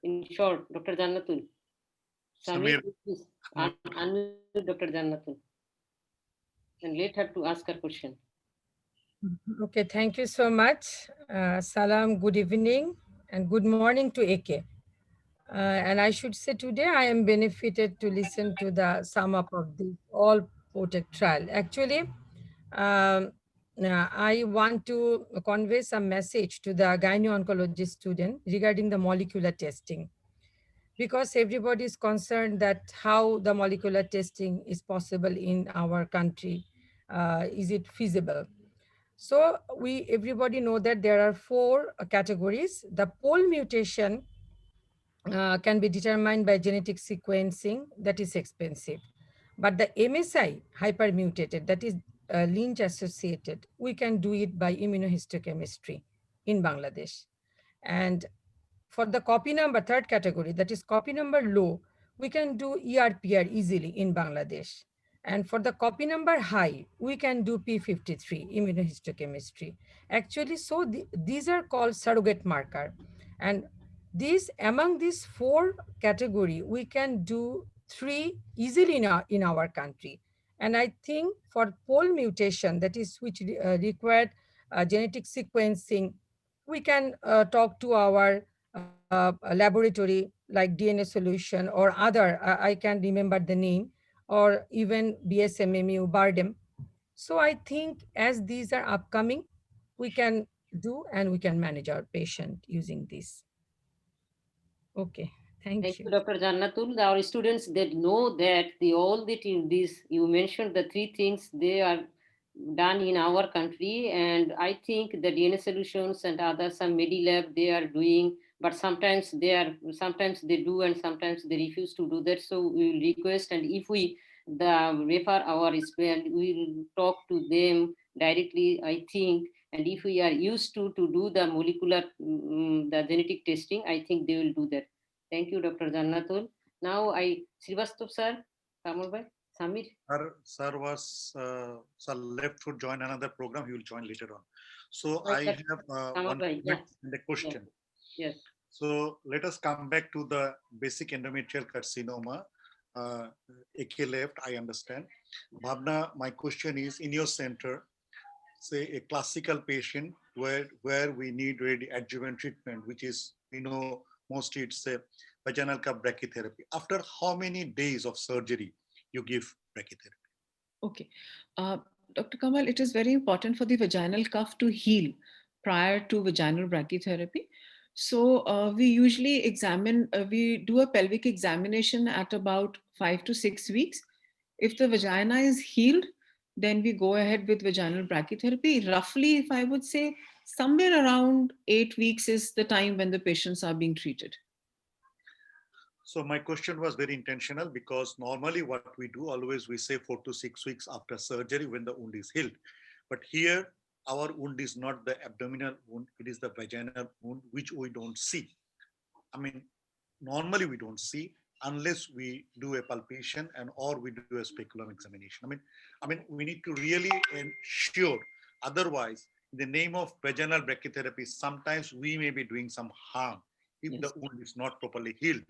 in short. Dr. Jannatul. Samir, please unmute Dr. Jannatul and let her to ask her question. Okay, thank you so much. Salam, good evening and good morning to AK. And I should say today I am benefited to listen to the sum up of the all POTEC trial. Actually, I want to convey some message to the gyno-oncology student regarding the molecular testing, because everybody is concerned that how the molecular testing is possible in our country. Is it feasible? So everybody know that there are 4 categories. The pole mutation can be determined by genetic sequencing, that is expensive. But the MSI hypermutated, that is Lynch associated, we can do it by immunohistochemistry in Bangladesh. And for the copy number, 3rd category, that is copy number low, we can do ERPR easily in Bangladesh. And for the copy number high, we can do P53 immunohistochemistry. Actually, so these are called surrogate marker. And among these 4 category, we can do 3 easily in our country. And I think for pole mutation, that is which required genetic sequencing, we can talk to our laboratory like DNA Solution or other, I can remember the name, or even BSMMU, BARDEM. So I think as these are upcoming, we can do and we can manage our patient using this. Okay, Thank Thank you. you, Dr. Jannatul. Our students that know that these you mentioned the three things they are done in our country, and I think the DNA solutions and other some Medilab they are doing, but sometimes they do and sometimes they refuse to do that. So we will request, and if we refer our we will talk to them directly, I think. And if we are used to do the molecular the genetic testing, I think they will do that. Thank you, Dr. Jannatul. Now Srivastava sir, Kamal bhai, Samir. Sir left to join another program. He will join later on. So Oh, I yes. have Kamal one bhai, comment and a question. Yes. So let us come back to the basic endometrial carcinoma. AK left, I understand. Bhavna, my question is, in your center, say a classical patient where we need really adjuvant treatment, which is, mostly it's a vaginal cup brachytherapy. After how many days of surgery you give brachytherapy? Okay. Dr. Kamal, it is very important for the vaginal cuff to heal prior to vaginal brachytherapy. So we usually we do a pelvic examination at about 5 to 6 weeks. If the vagina is healed, then we go ahead with vaginal brachytherapy. Roughly, if I would say, somewhere around 8 weeks is the time when the patients are being treated. So my question was very intentional because normally what we do, always we say 4 to 6 weeks after surgery when the wound is healed. But here, our wound is not the abdominal wound, it is the vaginal wound, which we don't see. I mean, normally we don't see unless we do a palpation or we do a speculum examination. I mean, we need to really ensure. Otherwise, in the name of vaginal brachytherapy, sometimes we may be doing some harm if the wound is not properly healed.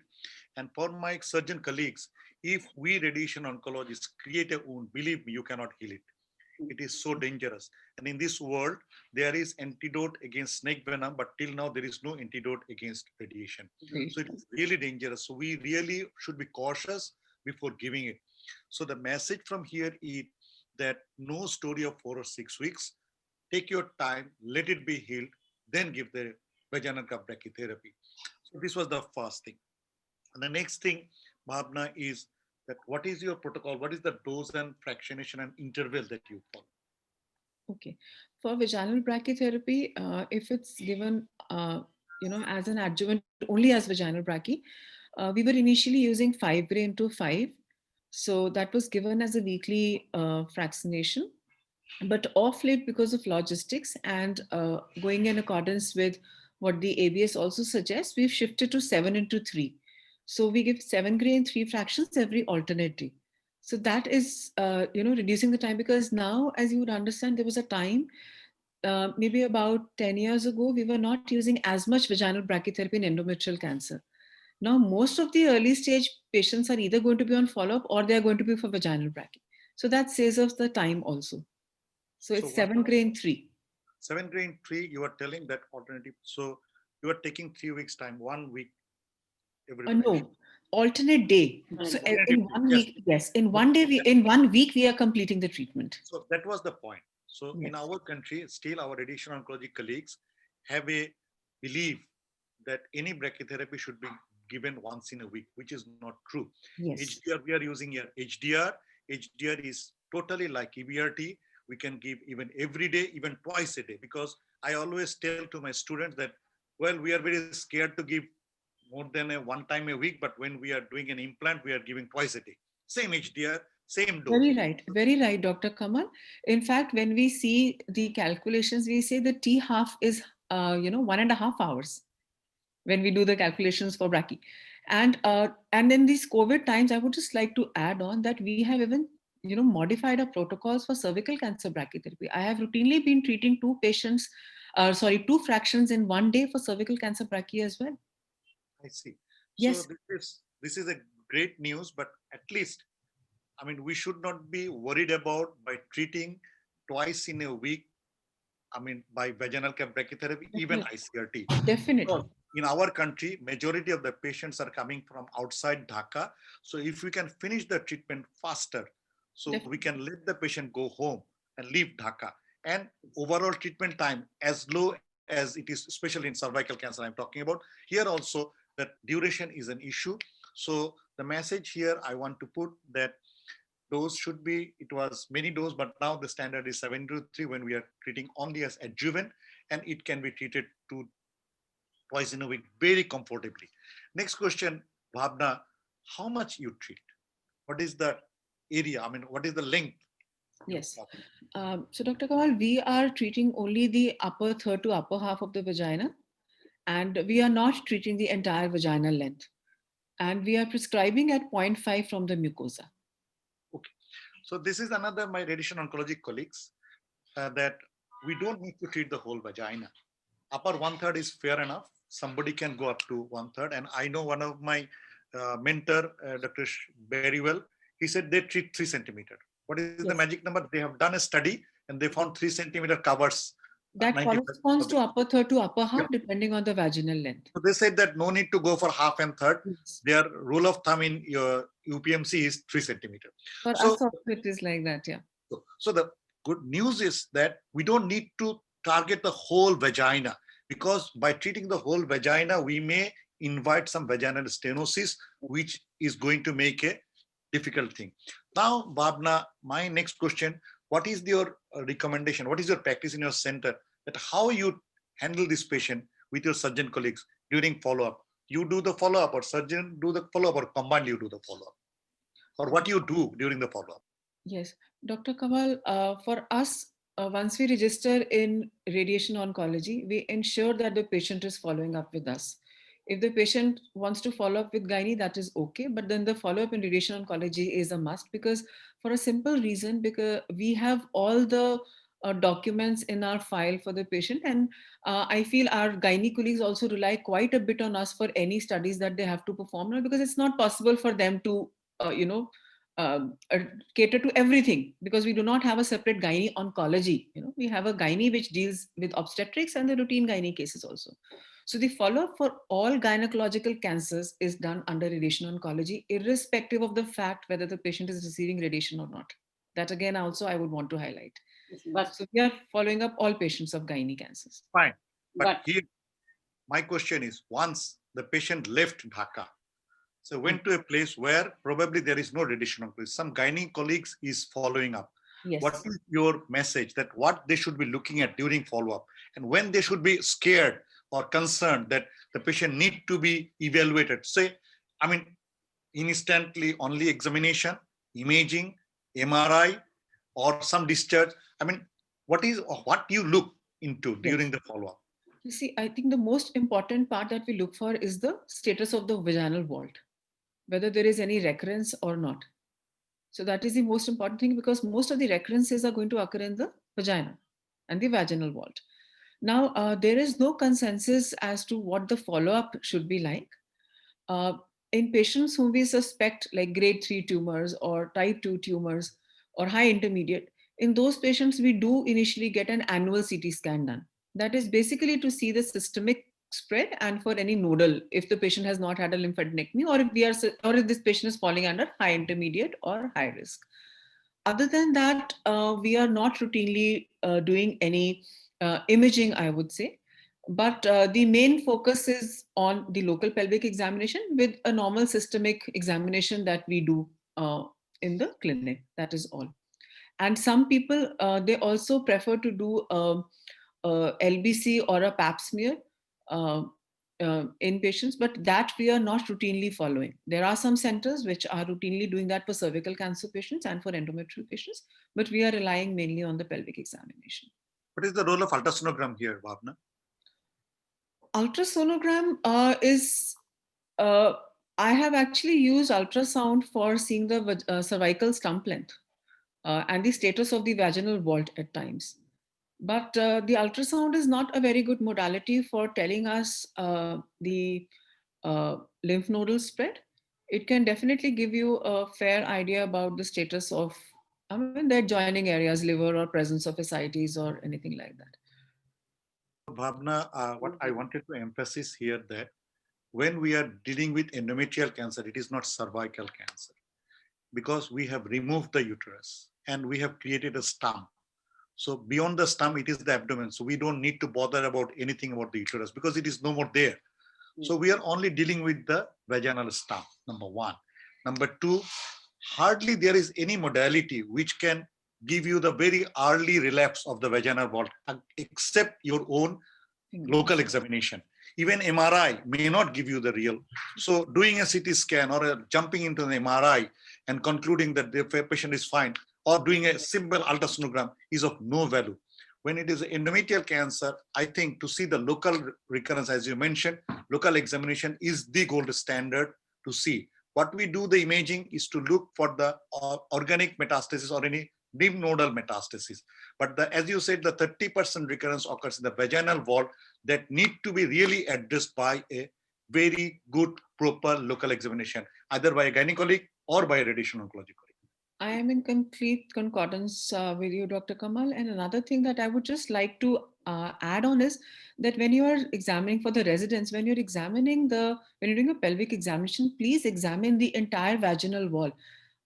And for my surgeon colleagues, if we radiation oncologists create a wound, believe me, you cannot heal it. It is so dangerous. And in this world, there is antidote against snake venom, but till now there is no antidote against radiation. So it is really dangerous. So we really should be cautious before giving it. So the message from here is that no story of 4 or 6 weeks. Take your time, let it be healed, then give the vaginal cup brachytherapy. So this was the first thing. And the next thing, Bhavna, is that what is your protocol? What is the dose and fractionation and interval that you follow? Okay. For vaginal brachytherapy, if it's given, as an adjuvant only as vaginal brachy, we were initially using 5 gray into 5. So that was given as a weekly fractionation. But off late, because of logistics and going in accordance with what the ABS also suggests, we've shifted to 7 into 3. So we give 7 gray in 3 fractions every alternate day. So that is, reducing the time, because now, as you would understand, there was a time, maybe about 10 years ago, we were not using as much vaginal brachytherapy in endometrial cancer. Now, most of the early stage patients are either going to be on follow-up or they're going to be for vaginal brachy. So that saves us the time also. So it's 7 gray in 3. 7 gray in 3, you are telling that alternative. So you are taking 3 weeks time, 1 week. No, alternate day. So in 1 week, yes, in 1 day, in 1 week, we are completing the treatment. So that was the point. So in our country, still our radiation oncology colleagues have a belief that any brachytherapy should be given once in a week, which is not true. HDR, we are using here HDR. HDR is totally like EBRT. We can give even every day, even twice a day, because I always tell to my students that, well, we are very scared to give more than a 1 time a week, but when we are doing an implant, we are giving twice a day. Same HDR, same dose. Very right, Dr. Kamal. In fact, when we see the calculations, we say the T half is, 1.5 hours when we do the calculations for brachy. And in these COVID times, I would just like to add on that we have even, modified our protocols for cervical cancer brachytherapy. I have routinely been treating 2 fractions in 1 day for cervical cancer brachy as well. I see. Yes. So this is a great news, but at least, I mean, we should not be worried about by treating twice in a week. I mean, by vaginal cup brachytherapy, even ICRT. Definitely. Because in our country, majority of the patients are coming from outside Dhaka. So if we can finish the treatment faster, so we can let the patient go home and leave Dhaka. And overall treatment time as low as it is, especially in cervical cancer I'm talking about. Here also, that duration is an issue. So the message here I want to put that dose should be, it was many dose, but now the standard is 7 to 3 when we are treating only as adjuvant, and it can be treated twice in a week very comfortably. Next question, Bhavna, how much you treat? What is the area? I mean, what is the length? Yes. So Dr. Kamal, we are treating only the upper third to upper half of the vagina, and we are not treating the entire vaginal length. And we are prescribing at 0.5 from the mucosa. Okay. So this is another, my radiation oncology colleagues, that we don't need to treat the whole vagina. Upper 1/3 is fair enough. Somebody can go up to 1/3. And I know one of my mentor, Dr. Berrywell, he said they treat 3 centimeter. What is the magic number? They have done a study and they found 3 centimeter covers. That corresponds to upper third to upper half, depending on the vaginal length. So they said that no need to go for half and third. Yes. Their rule of thumb in your UPMC is 3 centimeter. For us, it is like that, yeah. So the good news is that we don't need to target the whole vagina, because by treating the whole vagina, we may invite some vaginal stenosis, which is going to make a difficult thing. Now, Bhavna, my next question, what is your recommendation? What is your practice in your center, that how you handle this patient with your surgeon colleagues during follow-up? You do the follow-up, or surgeon do the follow-up, or combined you do the follow-up? Or what you do during the follow-up? Yes, Dr. Kamal, for us, once we register in radiation oncology, we ensure that the patient is following up with us. If the patient wants to follow up with gynae, that is okay, but then the follow-up in radiation oncology is a must, because for a simple reason, because we have all the documents in our file for the patient, and I feel our gynae colleagues also rely quite a bit on us for any studies that they have to perform, because it's not possible for them to, cater to everything, because we do not have a separate gynae oncology. We have a gynae which deals with obstetrics and the routine gynae cases also. So the follow-up for all gynecological cancers is done under radiation oncology, irrespective of the fact whether the patient is receiving radiation or not. That again, also I would want to highlight. But so we are following up all patients of gynae cancers. Fine. But here, my question is, once the patient left Dhaka, so went to a place where probably there is no radiation oncology, some gynae colleagues is following up. Yes. What is your message, that what they should be looking at during follow-up, and when they should be scared or concerned that the patient need to be evaluated? Say, I mean, instantly only examination, imaging, MRI, or some discharge. I mean, what you look into during the follow-up? You see, I think the most important part that we look for is the status of the vaginal vault, whether there is any recurrence or not. So that is the most important thing, because most of the recurrences are going to occur in the vagina and the vaginal vault. Now, there is no consensus as to what the follow-up should be like. In patients whom we suspect like grade 3 tumors or type 2 tumors or high intermediate, in those patients, we do initially get an annual CT scan done. That is basically to see the systemic spread and for any nodal, if the patient has not had a lymphadenectomy, or if this patient is falling under high intermediate or high risk. Other than that, we are not routinely doing any imaging, I would say. But the main focus is on the local pelvic examination with a normal systemic examination that we do in the clinic. That is all. And some people, they also prefer to do LBC or a pap smear in patients, but that we are not routinely following. There are some centers which are routinely doing that for cervical cancer patients and for endometrial patients, but we are relying mainly on the pelvic examination. What is the role of ultrasonogram here, Bhavna? Ultrasonogram is, I have actually used ultrasound for seeing the cervical stump length and the status of the vaginal vault at times. But the ultrasound is not a very good modality for telling us the lymph nodal spread. It can definitely give you a fair idea about the status of the adjoining areas, liver or presence of ascites or anything like that. Bhavna, what I wanted to emphasize here, that when we are dealing with endometrial cancer, it is not cervical cancer, because we have removed the uterus and we have created a stump. So beyond the stump, it is the abdomen. So we don't need to bother about anything about the uterus, because it is no more there. So we are only dealing with the vaginal stump, number one. Number two, hardly there is any modality which can give you the very early relapse of the vaginal vault, except your own local examination. Even MRI may not give you the real. So doing a CT scan or jumping into the MRI and concluding that the patient is fine, or doing a simple ultrasonogram is of no value. When it is endometrial cancer, I think to see the local recurrence, as you mentioned, local examination is the gold standard to see. What we do the imaging is to look for the organic metastasis or any lymph nodal metastasis. But as you said, the 30% recurrence occurs in the vaginal wall that need to be really addressed by a very good, proper local examination, either by a gynecologic or by a radiation oncology colleague. I am in complete concordance with you, Dr. Kamal. And another thing that I would just like to add on is that when you are examining for the residents, when you're doing a pelvic examination, please examine the entire vaginal wall.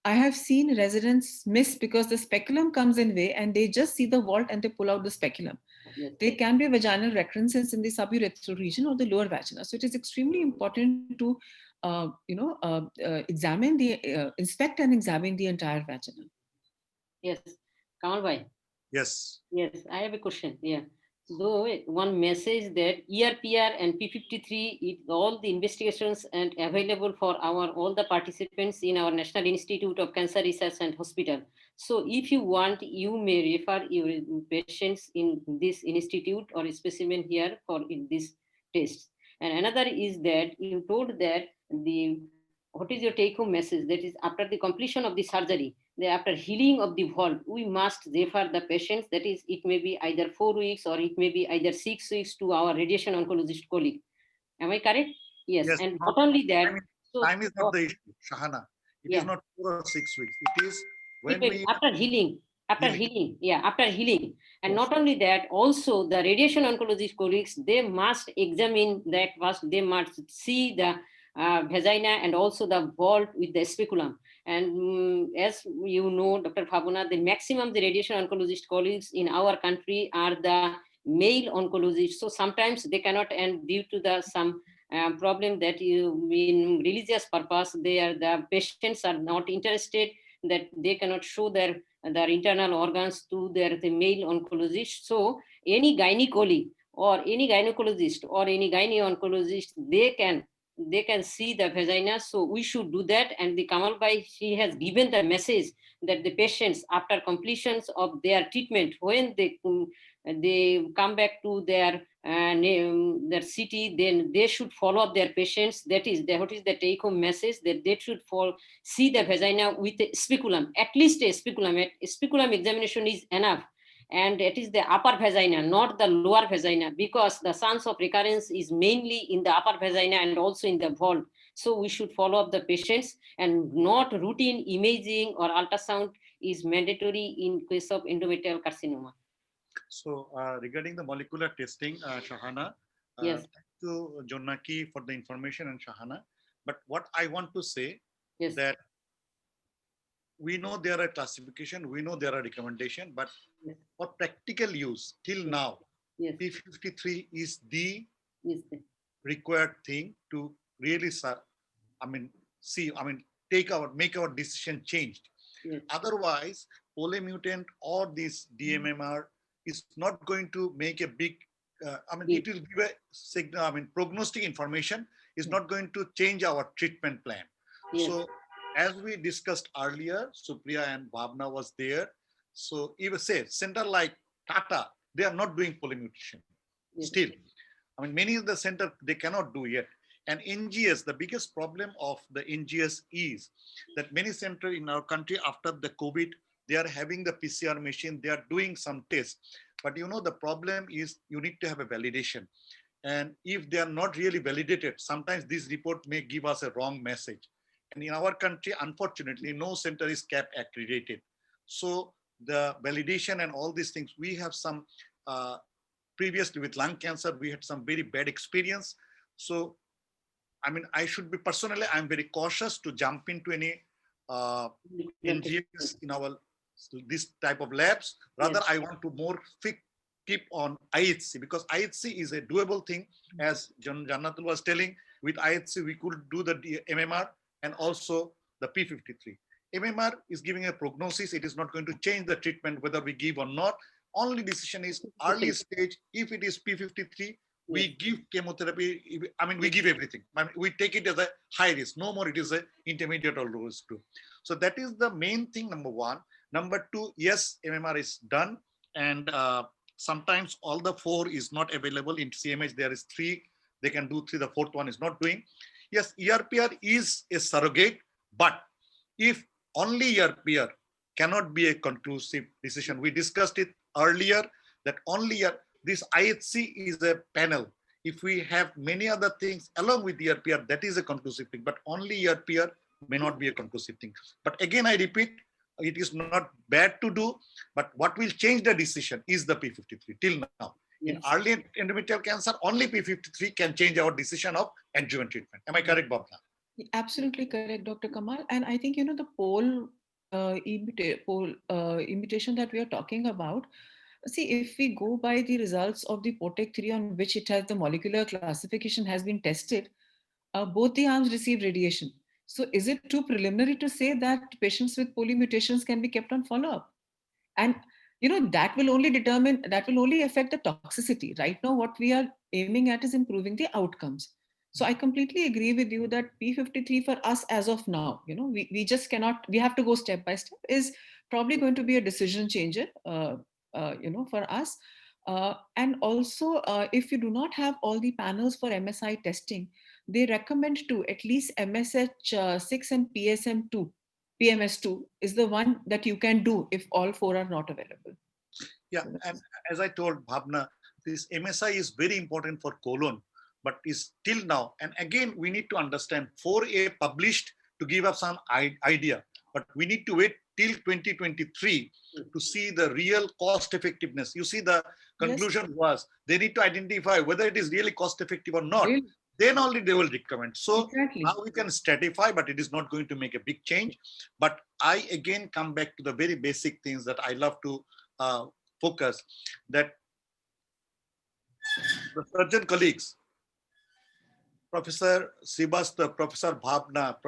I have seen residents miss because the speculum comes in way and they just see the vault and they pull out the speculum. Yes. There can be vaginal recurrences in the suburethral region or the lower vagina. So it is extremely important to inspect and examine the entire vagina. Yes, Kamal bhai. Yes. Yes, I have a question. Yeah. So one message that ERPR and P53, all the investigations and available for all the participants in our National Institute of Cancer Research and Hospital. So if you want, you may refer your patients in this institute or a specimen here for this test. And another is that you told that what is your take-home message? That is after the completion of the surgery, after healing of the vault, we must refer the patients. That is, it may be either 4 weeks or it may be either 6 weeks to our radiation oncologist colleague. Am I correct? Yes. And not only that, time is not the issue, Shahana. It is not 4 or 6 weeks. It is when after healing. After healing. And not only that, also the radiation oncologist colleagues, they must examine that first. They must see the vagina and also the vault with the speculum. And as you know, Dr. Bhavana, the maximum the radiation oncologist colleagues in our country are the male oncologists. So sometimes they cannot, and due to some problem that in religious purpose, the patients are not interested, that they cannot show their internal organs to the male oncologist. So any gynecology or any gynecologist or any gyne oncologist, they can see the vagina. So we should do that. And the Kamal bhai, she has given the message that the patients, after completions of their treatment, when they come back to their city, then they should follow up their patients. That is what is the take-home message, that they should see the vagina with a speculum, at least a speculum. A speculum examination is enough. And it is the upper vagina, not the lower vagina, because the chance of recurrence is mainly in the upper vagina and also in the vault. So we should follow up the patients, and not routine imaging or ultrasound is mandatory in case of endometrial carcinoma. So regarding the molecular testing, Shahana, yes. Thank you, Jonaki, for the information, and Shahana. But what I want to say yes. that we know there are classification, we know there are recommendation, but yes. for practical use till yes. now, yes. P53 is the required thing to really, make our decision changed. Yes. Otherwise, polymutant or this DMMR is not going to make a big, it will give a signal, prognostic information is not going to change our treatment plan. Yes. So as we discussed earlier, Supriya and Bhavna was there. So even say center like Tata, they are not doing polymutation. Yes. Still. Many of the center, they cannot do yet. And NGS, the biggest problem of the NGS is that many centers in our country after the COVID, they are having the PCR machine, they are doing some tests. But the problem is you need to have a validation. And if they are not really validated, sometimes this report may give us a wrong message. And in our country, unfortunately, no center is CAP accredited. So the validation and all these things, we have some, previously with lung cancer, we had some very bad experience. So, I should be personally, I'm very cautious to jump into any NGS in this type of labs. Rather, yes. I want to more keep on IHC, because IHC is a doable thing. As Jannatul was telling, with IHC we could do the MMR and also the P53. MMR is giving a prognosis. It is not going to change the treatment whether we give or not. Only decision is early stage. If it is P53, we give chemotherapy. I mean, we give everything. I mean, we take it as a high risk. No more, it is a intermediate or low risk too. So that is the main thing, number one. Number two, yes, MMR is done. And sometimes all the 4 is not available. In CMH, there is 3. They can do 3. The 4th one is not doing. Yes, ERPR is a surrogate, but if only ERPR cannot be a conclusive decision. We discussed it earlier that only this IHC is a panel. If we have many other things along with ERPR, that is a conclusive thing, but only ERPR may not be a conclusive thing. But again, I repeat, it is not bad to do, but what will change the decision is the P53 till now. In early endometrial cancer, only P53 can change our decision of adjuvant treatment. Am I correct, Bhavna? Absolutely correct, Dr. Kamal. And I think, the poll invitation that we are talking about, see, if we go by the results of the POTEC-3 on which it has the molecular classification has been tested, both the arms receive radiation. So is it too preliminary to say that patients with polymutations can be kept on follow-up? And that will only affect the toxicity. Right now, what we are aiming at is improving the outcomes. So I completely agree with you that P53 for us as of now, we just cannot, we have to go step by step, is probably going to be a decision changer, for us. And also, if you do not have all the panels for MSI testing, they recommend to at least MSH6 and PMS2 is the one that you can do if all 4 are not available. Yeah, and as I told Bhavna, this MSI is very important for colon, but is till now. And again, we need to understand 4A published to give us some idea, but we need to wait till 2023 to see the real cost effectiveness. You see, the conclusion was they need to identify whether it is really cost effective or not. Really? Then only they will recommend. So now we can stratify, but it is not going to make a big change. But I again come back to the very basic things that I love to focus, that the surgeon colleagues, Professor Srivastava, Professor Bhavna,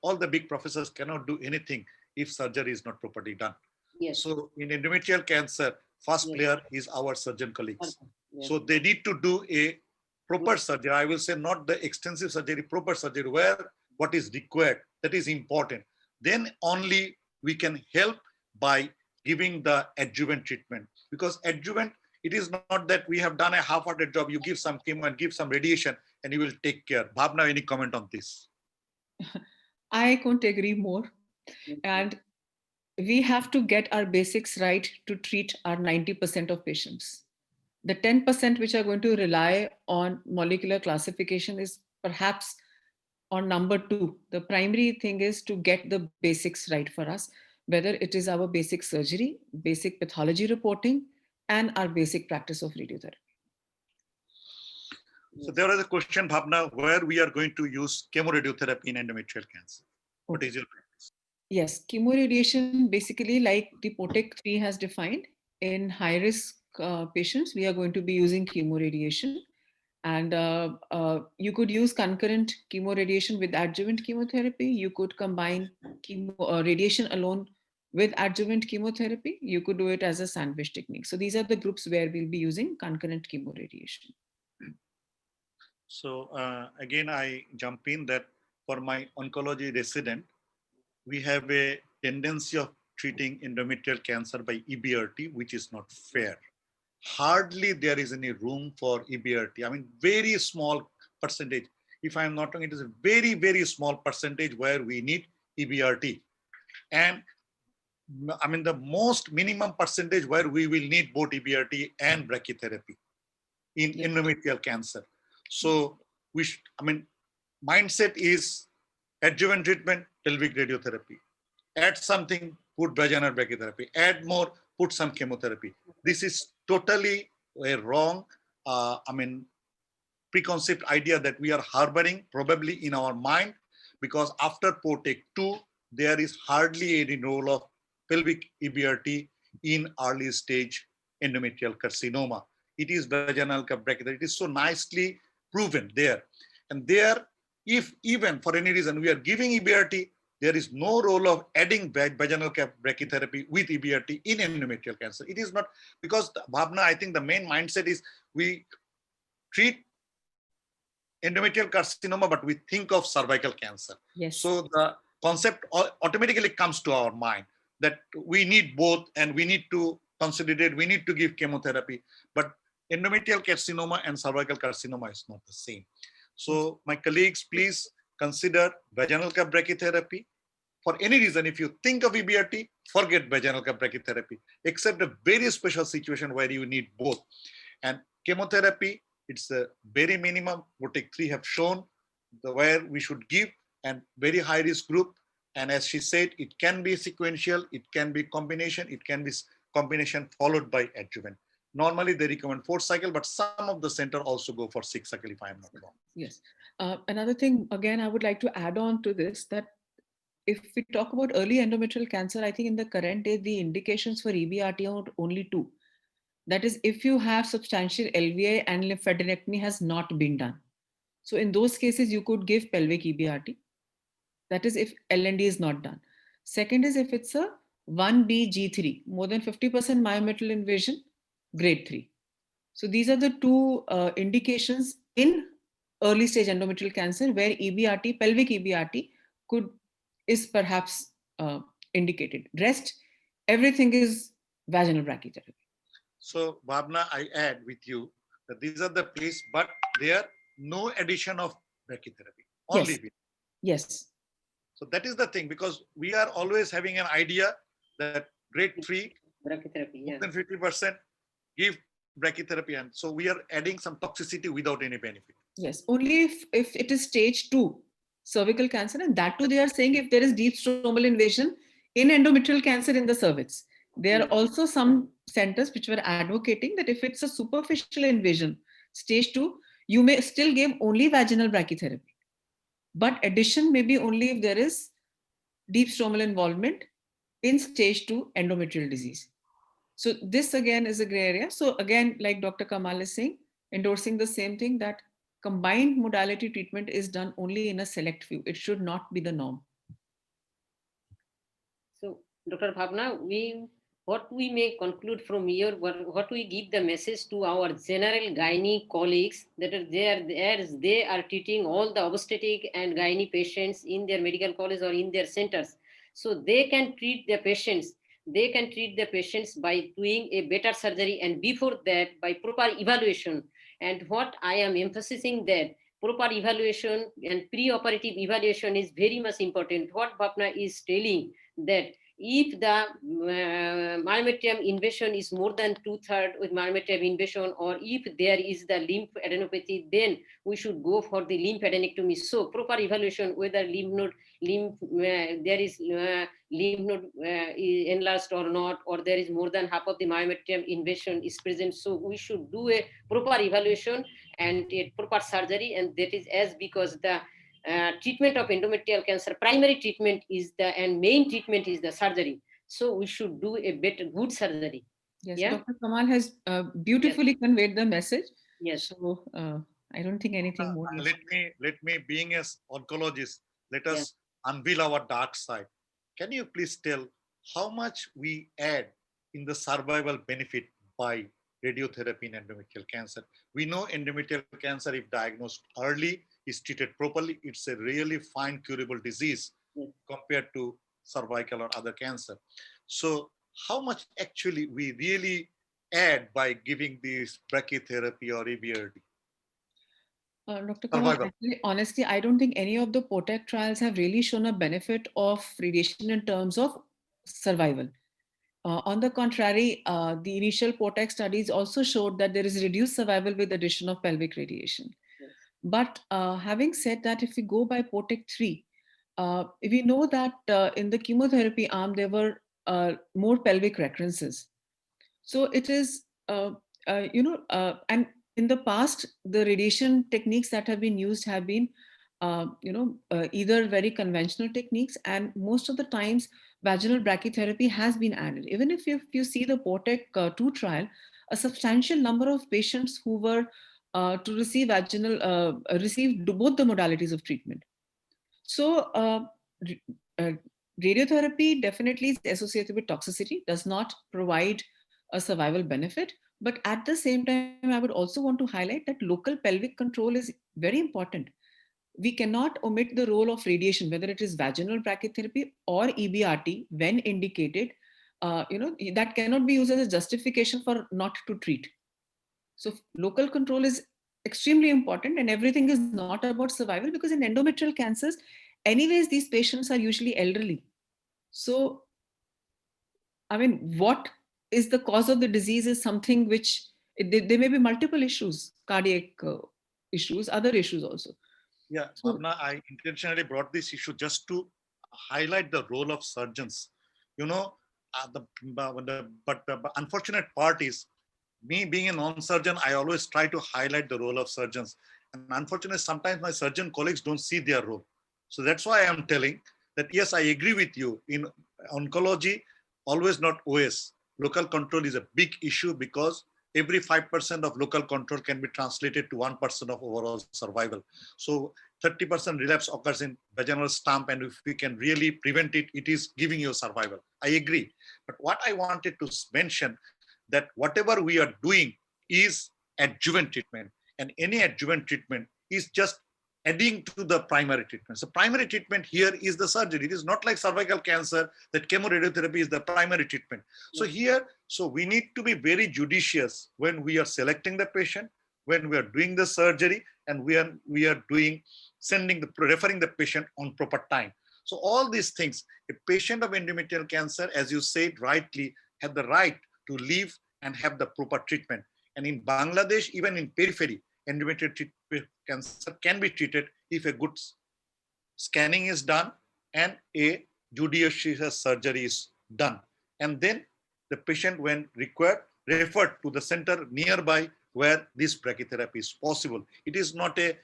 all the big professors cannot do anything if surgery is not properly done. Yes. So in endometrial cancer, first player is our surgeon colleagues. Yes. So they need to do a proper surgery. I will say not the extensive surgery, proper surgery where what is required, that is important. Then only we can help by giving the adjuvant treatment. Because adjuvant, it is not that we have done a half-hearted job, you give some chemo and give some radiation and you will take care. Bhavna, any comment on this? I couldn't agree more. And we have to get our basics right to treat our 90% of patients. The 10% which are going to rely on molecular classification is perhaps on number 2. The primary thing is to get the basics right for us, whether it is our basic surgery, basic pathology reporting, and our basic practice of radiotherapy. So there is a question, Bhavna, where we are going to use chemoradiotherapy in endometrial cancer. What is your practice? Yes, chemoradiation, basically like the POTEC-3 has defined, in high-risk patients, we are going to be using chemoradiation. And you could use concurrent chemoradiation with adjuvant chemotherapy. You could combine radiation alone with adjuvant chemotherapy. You could do it as a sandwich technique. So these are the groups where we'll be using concurrent chemoradiation. So again, I jump in that for my oncology resident, we have a tendency of treating endometrial cancer by EBRT, which is not fair. Hardly there is any room for EBRT. I mean, very small percentage. If I'm not wrong, it is a very, very small percentage where we need EBRT. And I mean, the most minimum percentage where we will need both EBRT and brachytherapy in endometrial cancer. So mindset is adjuvant treatment, pelvic radiotherapy. Add something, put vaginal brachytherapy. Add more, put some chemotherapy. This is totally a wrong, preconceived idea that we are harboring probably in our mind, because after POTEC-2, there is hardly any role of pelvic EBRT in early stage endometrial carcinoma. It is vaginal brachytherapy. It is so nicely proven there. And there, if even for any reason we are giving EBRT, there is no role of adding vaginal brachytherapy with EBRT in endometrial cancer. It is not, because Bhavna, I think the main mindset is we treat endometrial carcinoma, but we think of cervical cancer. Yes. So the concept automatically comes to our mind that we need both and we need to consolidate, we need to give chemotherapy, but endometrial carcinoma and cervical carcinoma is not the same. So my colleagues, please consider vaginal brachytherapy. For any reason, if you think of EBRT, forget vaginal brachytherapy, except a very special situation where you need both. And chemotherapy, it's a very minimum. PROTECT 3 have shown where we should give, and very high risk group. And as she said, it can be sequential, it can be combination, it can be combination followed by adjuvant. Normally they recommend 4 cycle, but some of the center also go for 6 cycle if I am not wrong. Yes. Another thing, again, I would like to add on to this, that if we talk about early endometrial cancer, I think in the current day, the indications for EBRT are only 2. That is, if you have substantial LVI and lymphadenectomy has not been done. So in those cases, you could give pelvic EBRT. That is if LND is not done. Second is if it's a 1BG3, more than 50% myometrial invasion, grade 3. So these are the 2 indications in early stage endometrial cancer where EBRT, pelvic EBRT is perhaps indicated. Rest, everything is vaginal brachytherapy. So Bhavna, I add with you that these are the place, but there no addition of brachytherapy, only Yes. with. Yes. So that is the thing, because we are always having an idea that grade 3, Brachytherapy, more yeah. than 50% give brachytherapy, and so we are adding some toxicity without any benefit. Yes, only if it is stage 2 cervical cancer, and that too they are saying if there is deep stromal invasion in endometrial cancer in the cervix. There are also some centers which were advocating that if it's a superficial invasion, stage 2, you may still give only vaginal brachytherapy. But addition may be only if there is deep stromal involvement in stage 2 endometrial disease. So this again is a gray area. So again, like Dr. Kamal is saying, endorsing the same thing, that combined modality treatment is done only in a select few. It should not be the norm. So, Dr. Bhavna, what we may conclude from here, what we give the message to our general gynae colleagues that are there, as they are treating all the obstetric and gynae patients in their medical college or in their centers. So they can treat the patients. They can treat the patients by doing a better surgery, and before that by proper evaluation. And what I am emphasizing that proper evaluation and pre-operative evaluation is very much important. What Bhavna is telling, that if the myometrium invasion is more than 2/3 with myometrium invasion, or if there is the lymph adenopathy, then we should go for the lymphadenectomy. So proper evaluation whether there is lymph node enlarged or not, or there is more than half of the myometrium invasion is present. So we should do a proper evaluation and a proper surgery, and that is as because the treatment of endometrial cancer, primary treatment is and main treatment is the surgery. So we should do a good surgery. Yes, Yeah? Dr. Kamal has beautifully conveyed the message. Yes. So I don't think anything more. Let me, being an oncologist, let us unveil our dark side. Can you please tell how much we add in the survival benefit by radiotherapy in endometrial cancer? We know endometrial cancer, if diagnosed early, is treated properly, it's a really fine curable disease compared to cervical or other cancer. So how much actually we really add by giving this brachytherapy or EBRT? Dr. Kamal, actually, honestly, I don't think any of the PROTECT trials have really shown a benefit of radiation in terms of survival. On the contrary, the initial PROTECT studies also showed that there is reduced survival with addition of pelvic radiation. Yes. But having said that, if we go by PROTECT 3, we know that in the chemotherapy arm, there were more pelvic recurrences. So it is, and in the past, the radiation techniques that have been used have been either very conventional techniques, and most of the times vaginal brachytherapy has been added. Even if you see the PORTEC 2 trial, a substantial number of patients who were to receive received both the modalities of treatment. So uh, radiotherapy definitely is associated with toxicity, does not provide a survival benefit. But at the same time, I would also want to highlight that local pelvic control is very important. We cannot omit the role of radiation, whether it is vaginal brachytherapy or EBRT when indicated. That cannot be used as a justification for not to treat. So local control is extremely important, and everything is not about survival, because in endometrial cancers, anyways, these patients are usually elderly. So, I mean, what is the cause of the disease is something which there may be multiple issues, cardiac issues, other issues also. Yeah, So, Bhavna, I intentionally brought this issue just to highlight the role of surgeons. But the unfortunate part is, me being a non-surgeon, I always try to highlight the role of surgeons. And unfortunately, sometimes my surgeon colleagues don't see their role. So that's why I'm telling that, yes, I agree with you. In oncology, always not OS. Local control is a big issue, because every 5% of local control can be translated to 1% of overall survival. So 30% relapse occurs in vaginal stump, and if we can really prevent it, it is giving you survival. I agree. But what I wanted to mention, that whatever we are doing is adjuvant treatment, and any adjuvant treatment is just adding to the primary treatment. So primary treatment here is the surgery. It is not like cervical cancer that chemoradiotherapy is the primary treatment. So here, so we need to be very judicious when we are selecting the patient, when we are doing the surgery, and we are doing referring the patient on proper time. So all these things, a patient of endometrial cancer, as you said rightly, have the right to live and have the proper treatment. And in Bangladesh, even in periphery, endometrial cancer can be treated if a good scanning is done and a judicious surgery is done. And then the patient, when required, referred to the center nearby where this brachytherapy is possible. It is not a,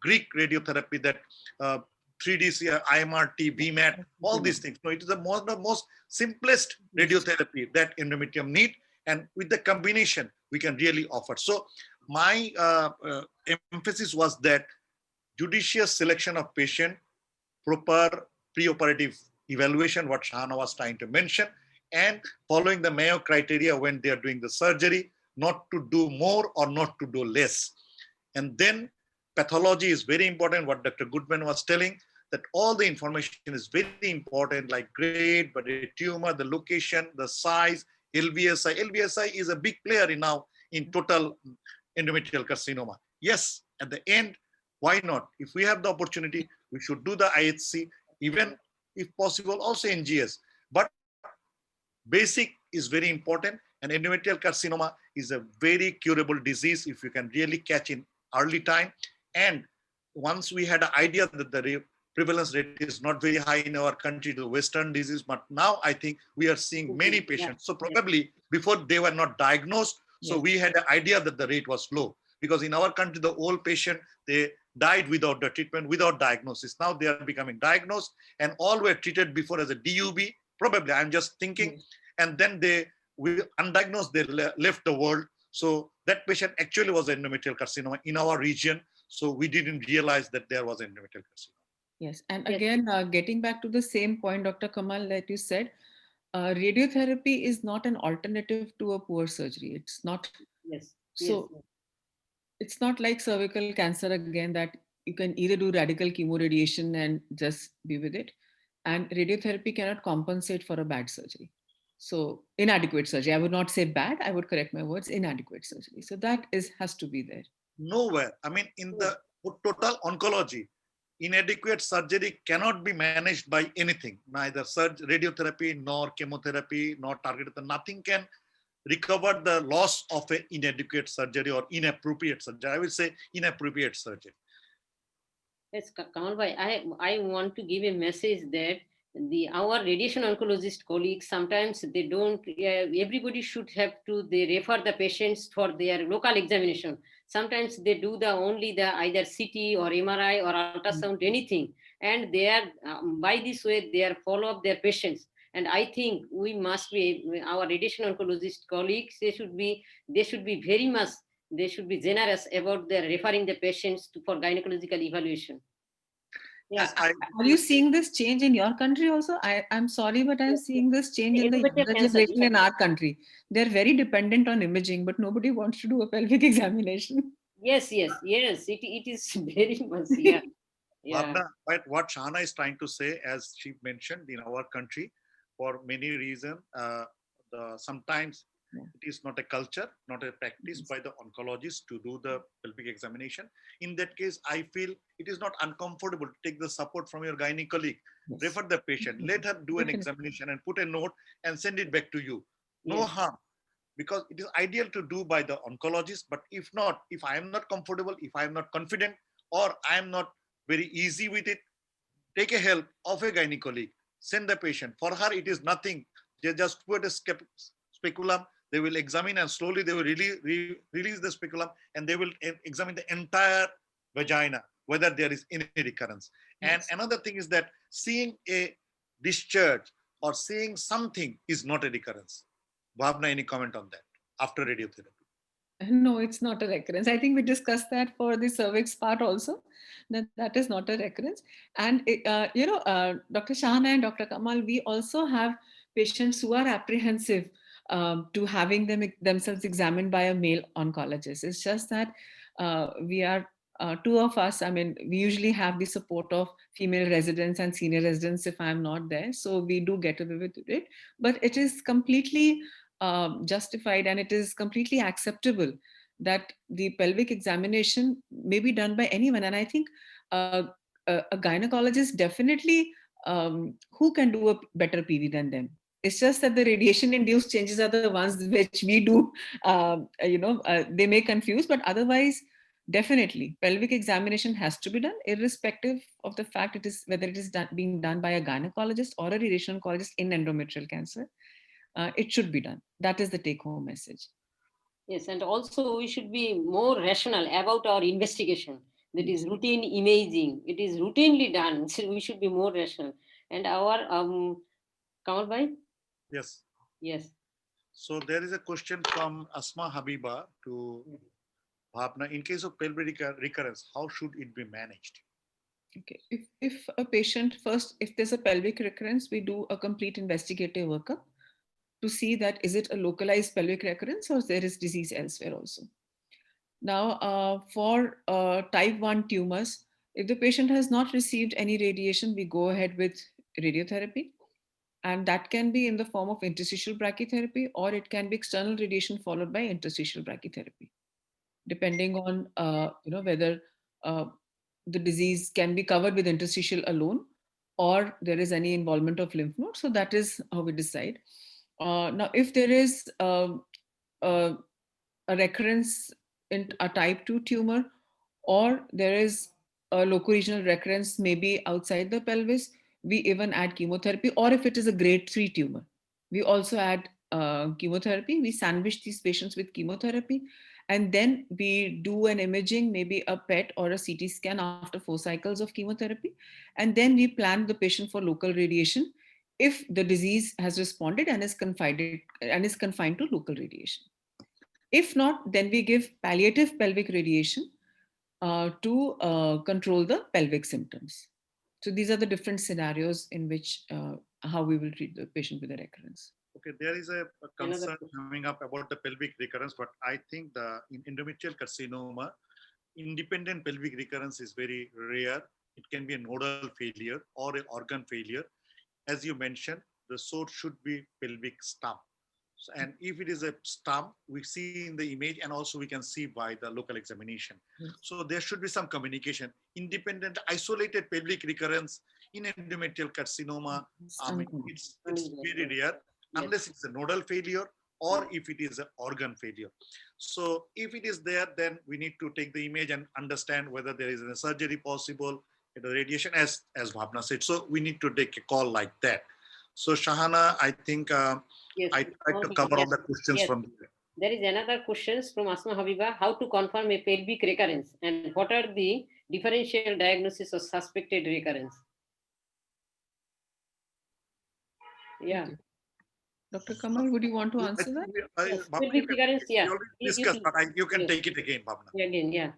Greek radiotherapy that 3D, IMRT, VMAT, all these things. No, it is the most simplest radiotherapy that endometrium need, and with the combination, we can really offer. So my emphasis was that judicious selection of patient, proper preoperative evaluation, what Shahana was trying to mention, and following the Mayo criteria when they are doing the surgery, not to do more or not to do less. And then pathology is very important, what Dr. Goodman was telling, that all the information is very important, like grade, but the tumor, the location, the size, LVSI. LVSI is a big player now in total endometrial carcinoma. Yes, at the end, why not? If we have the opportunity, we should do the IHC, even if possible, also NGS. But basic is very important, and endometrial carcinoma is a very curable disease if you can really catch in early time. And once we had an idea that the prevalence rate is not very high in our country, the Western disease, but now I think we are seeing many patients. So probably before they were not diagnosed, so we had an idea that the rate was low, because in our country, the old patient, they died without the treatment, without diagnosis. Now they are becoming diagnosed, and all were treated before as a DUB, probably, I'm just thinking, and then we undiagnosed, they left the world. So that patient actually was endometrial carcinoma in our region. So we didn't realize that there was endometrial carcinoma. Yes, and again, getting back to the same point, Dr. Kamal, that you said, radiotherapy is not an alternative to a poor surgery. It's not. Yes. So it's not like cervical cancer again, that you can either do radical chemoradiation and just be with it. And radiotherapy cannot compensate for a bad surgery. So inadequate surgery. I would not say bad, I would correct my words, inadequate surgery. So that has to be there. Nowhere. I mean, in the total oncology, inadequate surgery cannot be managed by anything, neither radiotherapy, nor chemotherapy, nor targeted. Nothing can recover the loss of an inadequate surgery or inappropriate surgery. I will say inappropriate surgery. Yes, Kamal bhai, I want to give a message that our radiation oncologist colleagues, sometimes they don't, everybody should have to, they refer the patients for their local examination. Sometimes they do the only the either CT or MRI or ultrasound, anything. And they are, by this way, they are follow up their patients. And I think we must be, our radiation oncologist colleagues, they should be very much, they should be generous about their referring the patients for gynecological evaluation. Yes, Are you seeing this change in your country also? I'm sorry, but I'm seeing this change in the Endometrial younger cancer, generation in our country. They're very dependent on imaging, but nobody wants to do a pelvic examination. yes, it is very much, yeah. Yeah. Bhavna, what Shahana is trying to say, as she mentioned, in our country, for many reasons, sometimes it is not a culture, not a practice by the oncologist to do the pelvic examination. In that case, I feel it is not uncomfortable to take the support from your gynae colleague, Yes. refer the patient, let her do an Definitely. examination and put a note and send it back to you. No Yes. harm, because it is ideal to do by the oncologist. But if not, if I am not comfortable, if I am not confident, or I am not very easy with it, take a help of a gynae colleague, send the patient. For her, it is nothing. They just put a speculum, they will examine, and slowly they will release the speculum, and they will examine the entire vagina, whether there is any recurrence. Yes. And another thing is that seeing a discharge or seeing something is not a recurrence. Bhavna, any comment on that after radiotherapy? No, it's not a recurrence. I think we discussed that for the cervix part also, that is not a recurrence. And, Dr. Shahana and Dr. Kamal, we also have patients who are apprehensive to having themselves examined by a male oncologist. It's just that we are, two of us, I mean, we usually have the support of female residents and senior residents if I'm not there. So we do get away with it. But it is completely justified, and it is completely acceptable that the pelvic examination may be done by anyone. And I think a gynecologist definitely, who can do a better PV than them? It's just that the radiation induced changes are the ones which we do, they may confuse, but otherwise, definitely pelvic examination has to be done, irrespective of the fact it is whether it is being done by a gynecologist or a radiation oncologist in endometrial cancer. It should be done. That is the take home message. Yes, and also we should be more rational about our investigation. That is routine imaging. It is routinely done. So we should be more rational. And our Kamal bhai? Yes. Yes. So there is a question from Asma Habiba to Bhavna. In case of pelvic recurrence, how should it be managed? Okay. If a patient first, if there's a pelvic recurrence, we do a complete investigative workup to see that is it a localized pelvic recurrence or there is disease elsewhere also. Now, for type 1 tumors, if the patient has not received any radiation, we go ahead with radiotherapy. And that can be in the form of interstitial brachytherapy, or it can be external radiation followed by interstitial brachytherapy, depending on whether the disease can be covered with interstitial alone or there is any involvement of lymph nodes. So that is how we decide. Now, if there is a recurrence in a type 2 tumor, or there is a locoregional recurrence maybe outside the pelvis, we even add chemotherapy. Or if it is a grade 3 tumor, we also add chemotherapy. We sandwich these patients with chemotherapy, and then we do an imaging, maybe a PET or a CT scan after 4 cycles of chemotherapy. And then we plan the patient for local radiation if the disease has responded and is confined to local radiation. If not, then we give palliative pelvic radiation to control the pelvic symptoms. So these are the different scenarios in which how we will treat the patient with a recurrence. Okay, there is a concern coming up about the pelvic recurrence, but I think in endometrial carcinoma, independent pelvic recurrence is very rare. It can be a nodal failure or an organ failure. As you mentioned, the source should be pelvic stump. So, and if it is a stump, we see in the image, and also we can see by the local examination. Yes. So there should be some communication. Independent, isolated pelvic recurrence in endometrial carcinoma, it's very rare, unless it's a nodal failure or if it is an organ failure. So if it is there, then we need to take the image and understand whether there is a surgery possible, the radiation, as Bhavna said. So we need to take a call like that. So Shahana, I think Yes. I tried to cover all the questions Yes. from there. There is another question from Asma Habiba. How to confirm a pelvic recurrence and what are the differential diagnosis of suspected recurrence? Yeah. Okay. Dr. Kamal, would you want to answer that? Yes, Bhavna, pelvic recurrence, yeah. we already discussed, but you can Yes. take it again, Bhavna. Again, yeah.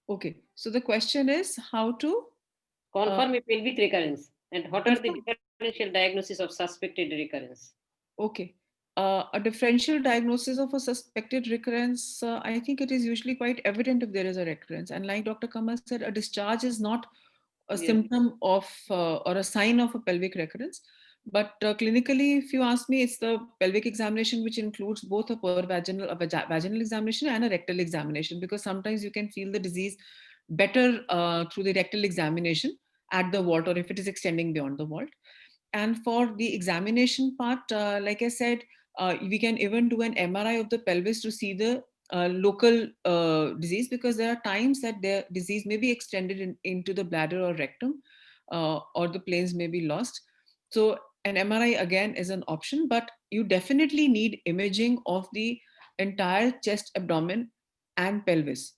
Okay. So the question is how to Confirm a pelvic recurrence and what are the confirm- differential diagnosis of suspected recurrence? Okay. A differential diagnosis of a suspected recurrence, I think it is usually quite evident if there is a recurrence. And like Dr. Kamal said, a discharge is not a Yes. symptom of or a sign of a pelvic recurrence. But clinically, if you ask me, it's the pelvic examination, which includes both a vaginal examination and a rectal examination, because sometimes you can feel the disease better through the rectal examination at the vault or if it is extending beyond the vault. And for the examination part, like I said, we can even do an MRI of the pelvis to see the local disease, because there are times that the disease may be extended into the bladder or rectum, or the planes may be lost. So an MRI again is an option, but you definitely need imaging of the entire chest, abdomen, and pelvis.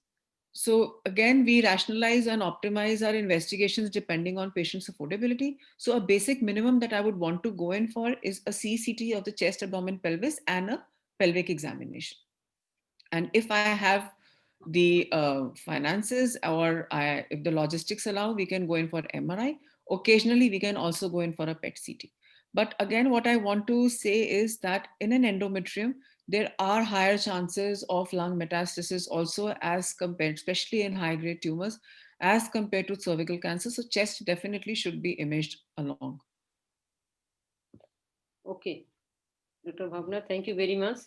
So again, we rationalize and optimize our investigations depending on patient's affordability. So a basic minimum that I would want to go in for is a CCT of the chest, abdomen, pelvis, and a pelvic examination. And if I have the finances, or if the logistics allow, we can go in for MRI. Occasionally, we can also go in for a PET CT. But again, what I want to say is that in an endometrium, there are higher chances of lung metastasis also, as compared, especially in high grade tumors, as compared to cervical cancer. So chest definitely should be imaged along. Okay. Dr. Bhavna, thank you very much.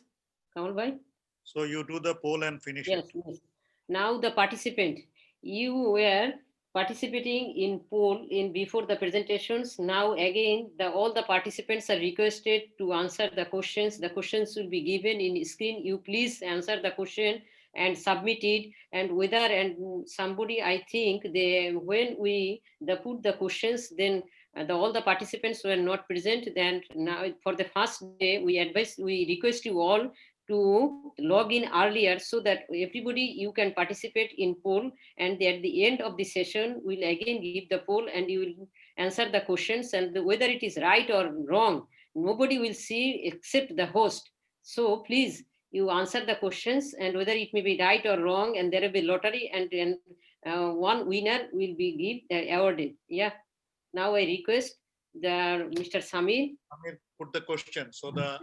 Kamal bhai? So you do the poll and finish Yes, it. yes. Now the participant, you were participating in poll in before the presentations. Now again, all the participants are requested to answer the questions. The questions will be given in screen. You please answer the question and submit it. And whether and somebody, I think when we put the questions, then all the participants were not present. Then now for the first day, we request you all to log in earlier so that everybody you can participate in poll, and at the end of the session we'll again give the poll and you will answer the questions, and whether it is right or wrong nobody will see except the host. So please you answer the questions and whether it may be right or wrong, and there will be lottery, and then one winner will be awarded. Yeah, now I request Mr. Samir. Samir, put the question. So the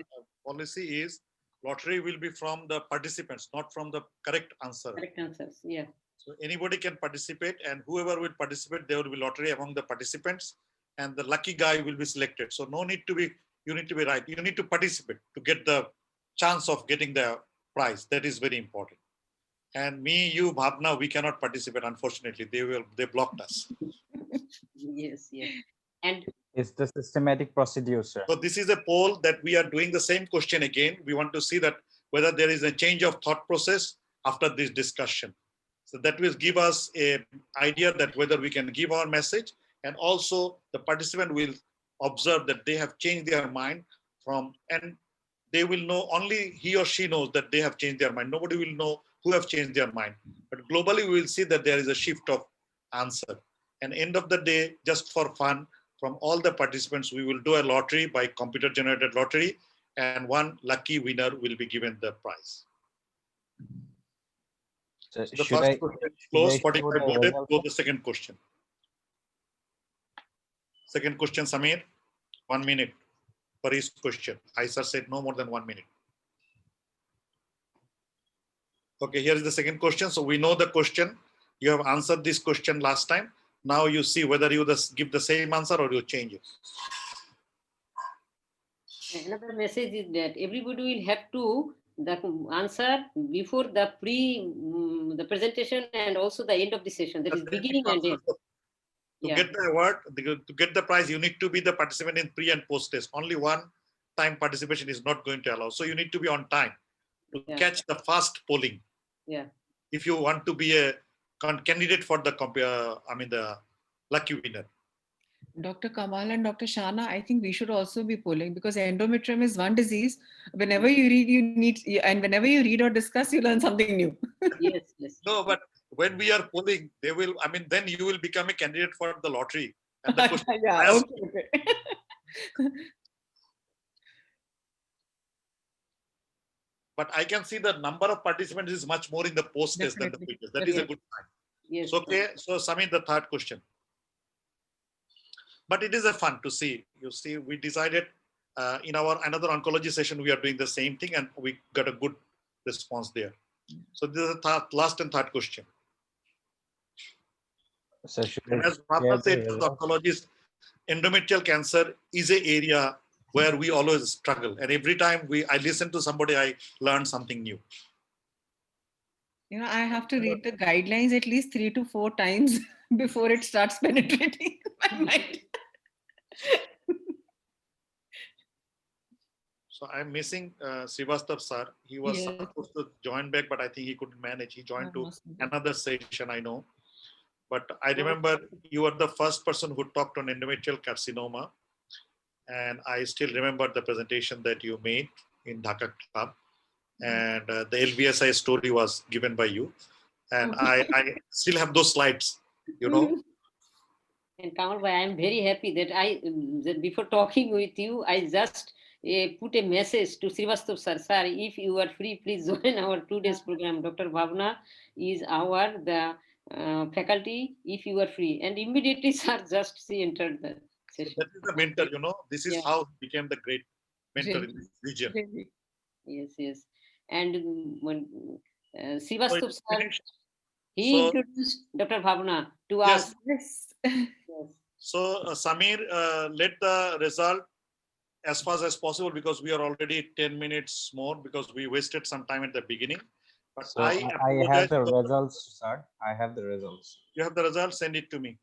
policy is lottery will be from the participants, not from the correct answer. Correct answers, yeah. So anybody can participate, and whoever will participate, there will be lottery among the participants, and the lucky guy will be selected. So no need to be, you need to be right. You need to participate to get the chance of getting the prize. That is very important. And me, you, Bhavna, we cannot participate. Unfortunately, they blocked us. Yes, yes. And It's the systematic procedure, sir. so this is a poll that we are doing the same question again. We want to see that whether there is a change of thought process after this discussion. So that will give us an idea that whether we can give our message, and also the participant will observe that they have changed their mind and they will know, only he or she knows that they have changed their mind. Nobody will know who have changed their mind. But globally, we will see that there is a shift of answer. And end of the day, just for fun, from all the participants, we will do a lottery by computer generated lottery, and one lucky winner will be given the prize. So The first question is closed, 45 voted. Go the second question. Second question, Samir, 1 minute for each question. Aisha said no more than 1 minute. Okay, here is the second question. So we know the question. You have answered this question last time. Now you see whether you give the same answer or you change it. another message is that everybody will have to answer before the the presentation and also the end of the session. That is beginning and end. To get the award, to get the prize, you need to be the participant in pre and post test. Only one time participation is not going to allow. So you need to be on time to catch the fast polling. Yeah. If you want to be a candidate for the lucky winner. Dr. Kamal and Dr. Shana, I think we should also be polling because endometrium is one disease. Whenever you read, and whenever you read or discuss, you learn something new. Yes, yes. No, but when we are polling, they will, I mean, then you will become a candidate for the lottery. And the question Yeah, asked, okay. but I can see the number of participants is much more in the post test than the Definitely. pre-test. That is a Yes. good sign. Yes. So, okay, so Samir, the third question. But it is a fun to see. You see, we decided in our another oncology session, we are doing the same thing and we got a good response there. So this is the last and third question. So should And I as share Bhavna the said, to the results? oncologist, endometrial cancer is an area where we always struggle. And every time I listen to somebody, I learn something new. You know, I have to read the guidelines at least 3 to 4 times before it starts penetrating my mind. So I'm missing Srivastav sir. He was Yes. supposed to join back, but I think he couldn't manage. He joined to another session, I know. But I remember you were the first person who talked on endometrial carcinoma. And I still remember the presentation that you made in Dhaka Club. And the LBSI story was given by you. And I still have those slides, you know. And Kamal bhai, I'm very happy that before talking with you, I just put a message to Srivastav sir. Sir, if you are free, please join our today's program. Dr. Bhavna is the faculty. If you are free, and immediately sir just she entered the session. So that is the mentor, you know. This is how he became the great mentor in this region. Yes, yes. And when Srivastav So, sir, he introduced Dr. Bhavna to us. Yes. Yes. So Samir, let the result as fast as possible because we are already 10 minutes more because we wasted some time at the beginning. But So I have the results, sir. I have the results. You have the results, send it to me.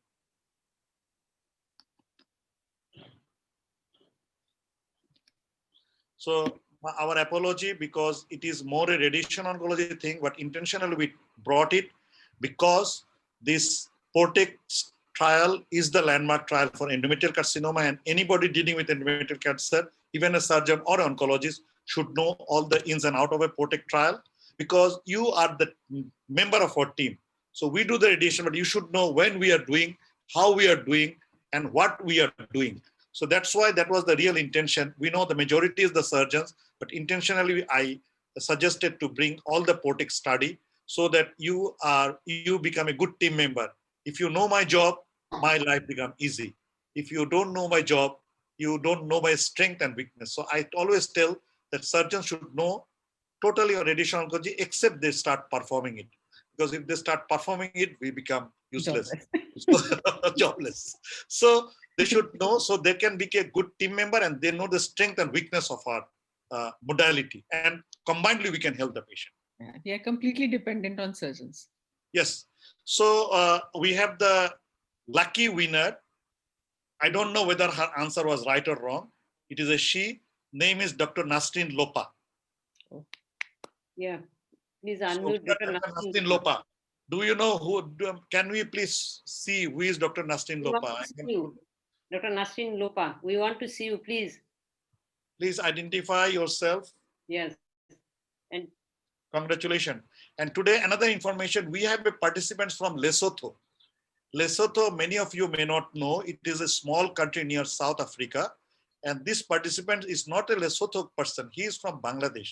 So our apology because it is more a radiation oncology thing, but intentionally we brought it because this PORTEC trial is the landmark trial for endometrial carcinoma, and anybody dealing with endometrial cancer, even a surgeon or oncologist, should know all the ins and outs of a PORTEC trial because you are the member of our team. So we do the radiation, but you should know when we are doing, how we are doing, and what we are doing. So that's why that was the real intention. We know the majority is the surgeons, but intentionally I suggested to bring all the PORTEC study so that you become a good team member. If you know my job, my life become easy. If you don't know my job, you don't know my strength and weakness. So I always tell that surgeons should know totally on radiation oncology except they start performing it. Because if they start performing it, we become useless, jobless. So they should know so they can be a good team member and they know the strength and weakness of our modality. And combinedly, we can help the patient. Yeah, we are completely dependent on surgeons. Yes. So we have the lucky winner. I don't know whether her answer was right or wrong. It is a she. Name is Dr. Nasrin Lopa. Yeah. Please unmute Dr. Nasrin Lopa. Do you know who? Can we please see who is Dr. Nasrin Lopa? Dr. Nasrin Lopa, we want to see you, please. Please identify yourself. Yes. And congratulations. And today, another information, we have a participants from Lesotho. Lesotho, many of you may not know, it is a small country near South Africa. And this participant is not a Lesotho person. He is from Bangladesh.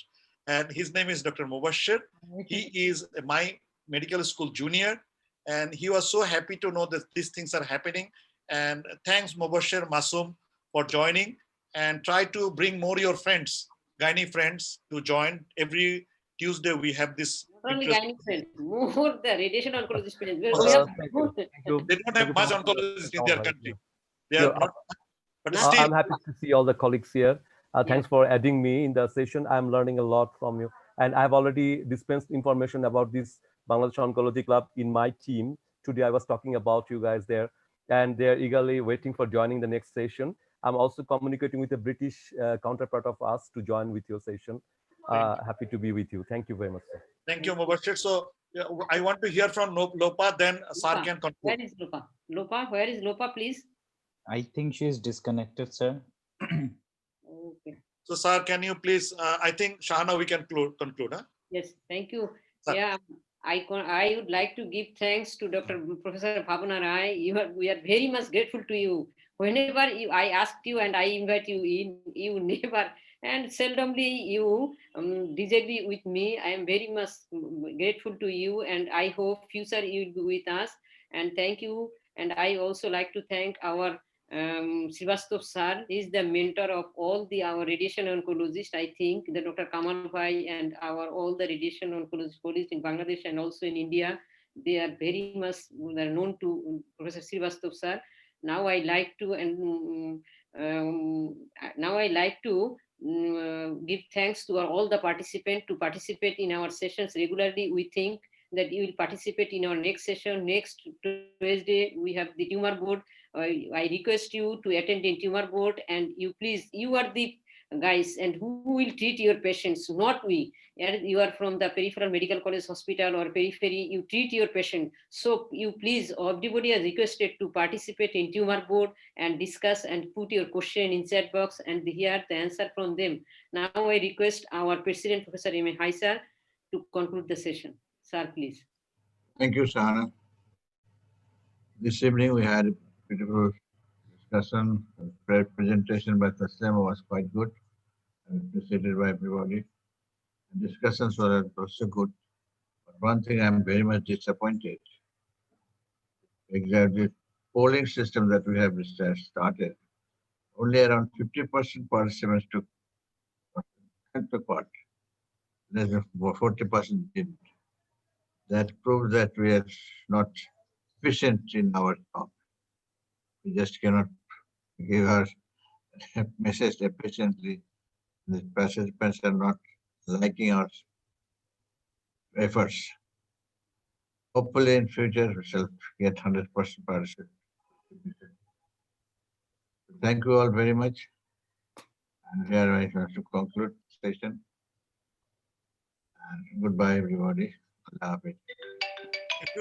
And his name is Dr. Mubashir. He is my medical school junior. And he was so happy to know that these things are happening. And thanks Mubashir Masoom for joining. And try to bring more your friends, gynae friends, to join. Every Tuesday we have this. Not only gynae friends, more the radiation oncologist friends. They don't have much oncologists in their country. They are not, but still. I'm happy to see all the colleagues here. Thanks for adding me in the session. I'm learning a lot from you. And I've already dispensed information about this Bangladesh Oncology Club in my team. Today I was talking about you guys there, and they're eagerly waiting for joining the next session. I'm also communicating with the British counterpart of us to join with your session. Happy to be with you. Thank you very much, sir. Thank you, Mubashir. So Yeah, I want to hear from Lopa, then Sir Lopa, can conclude. where is Lopa? Lopa, where is Lopa, please? I think she is disconnected, sir. Okay. So, Sir, can you please, I think, Shahana, we can conclude. Huh? Yes, thank you. Sir. Yeah, I would like to give thanks to Dr. Professor Bhavana Rai. We are very much grateful to you. Whenever I asked you and I invite you in, you never and seldomly you disagree with me. I am very much grateful to you, and I hope future you will be with us. And thank you. And I also like to thank our Srivastava sir is the mentor of all our radiation oncologists. I think the Dr. Kamal Bhai and our all the radiation oncologists in Bangladesh and also in India, they are very much they're known to Professor Srivastava sir. Now I like to give thanks to all the participants to participate in our sessions regularly. We think that you will participate in our next session. Next Tuesday, we have the tumor board. I request you to attend the tumor board, and you are the guys and who will treat your patients, not we. And you are from the peripheral medical college hospital or periphery, you treat your patient. So you please, everybody is requested to participate in tumor board and discuss and put your question in chat box and hear the answer from them. Now I request our President, Professor M.A. Haisar, to conclude the session. Sir, please. Thank you, Shahana. This evening we had a beautiful discussion. The presentation by Taslima was quite good and appreciated by everybody. The discussions were also good. But one thing I'm very much disappointed. Exactly, polling system that we have started, only around 50% participants took part. Less than 40% didn't. That proves that we are not efficient in our talk. We just cannot give our message efficiently. The participants are not liking our efforts. Hopefully in future we shall get 100% participation. Thank you all very much. And here I have to conclude the session. And goodbye everybody. Allah Hafiz. Thank you.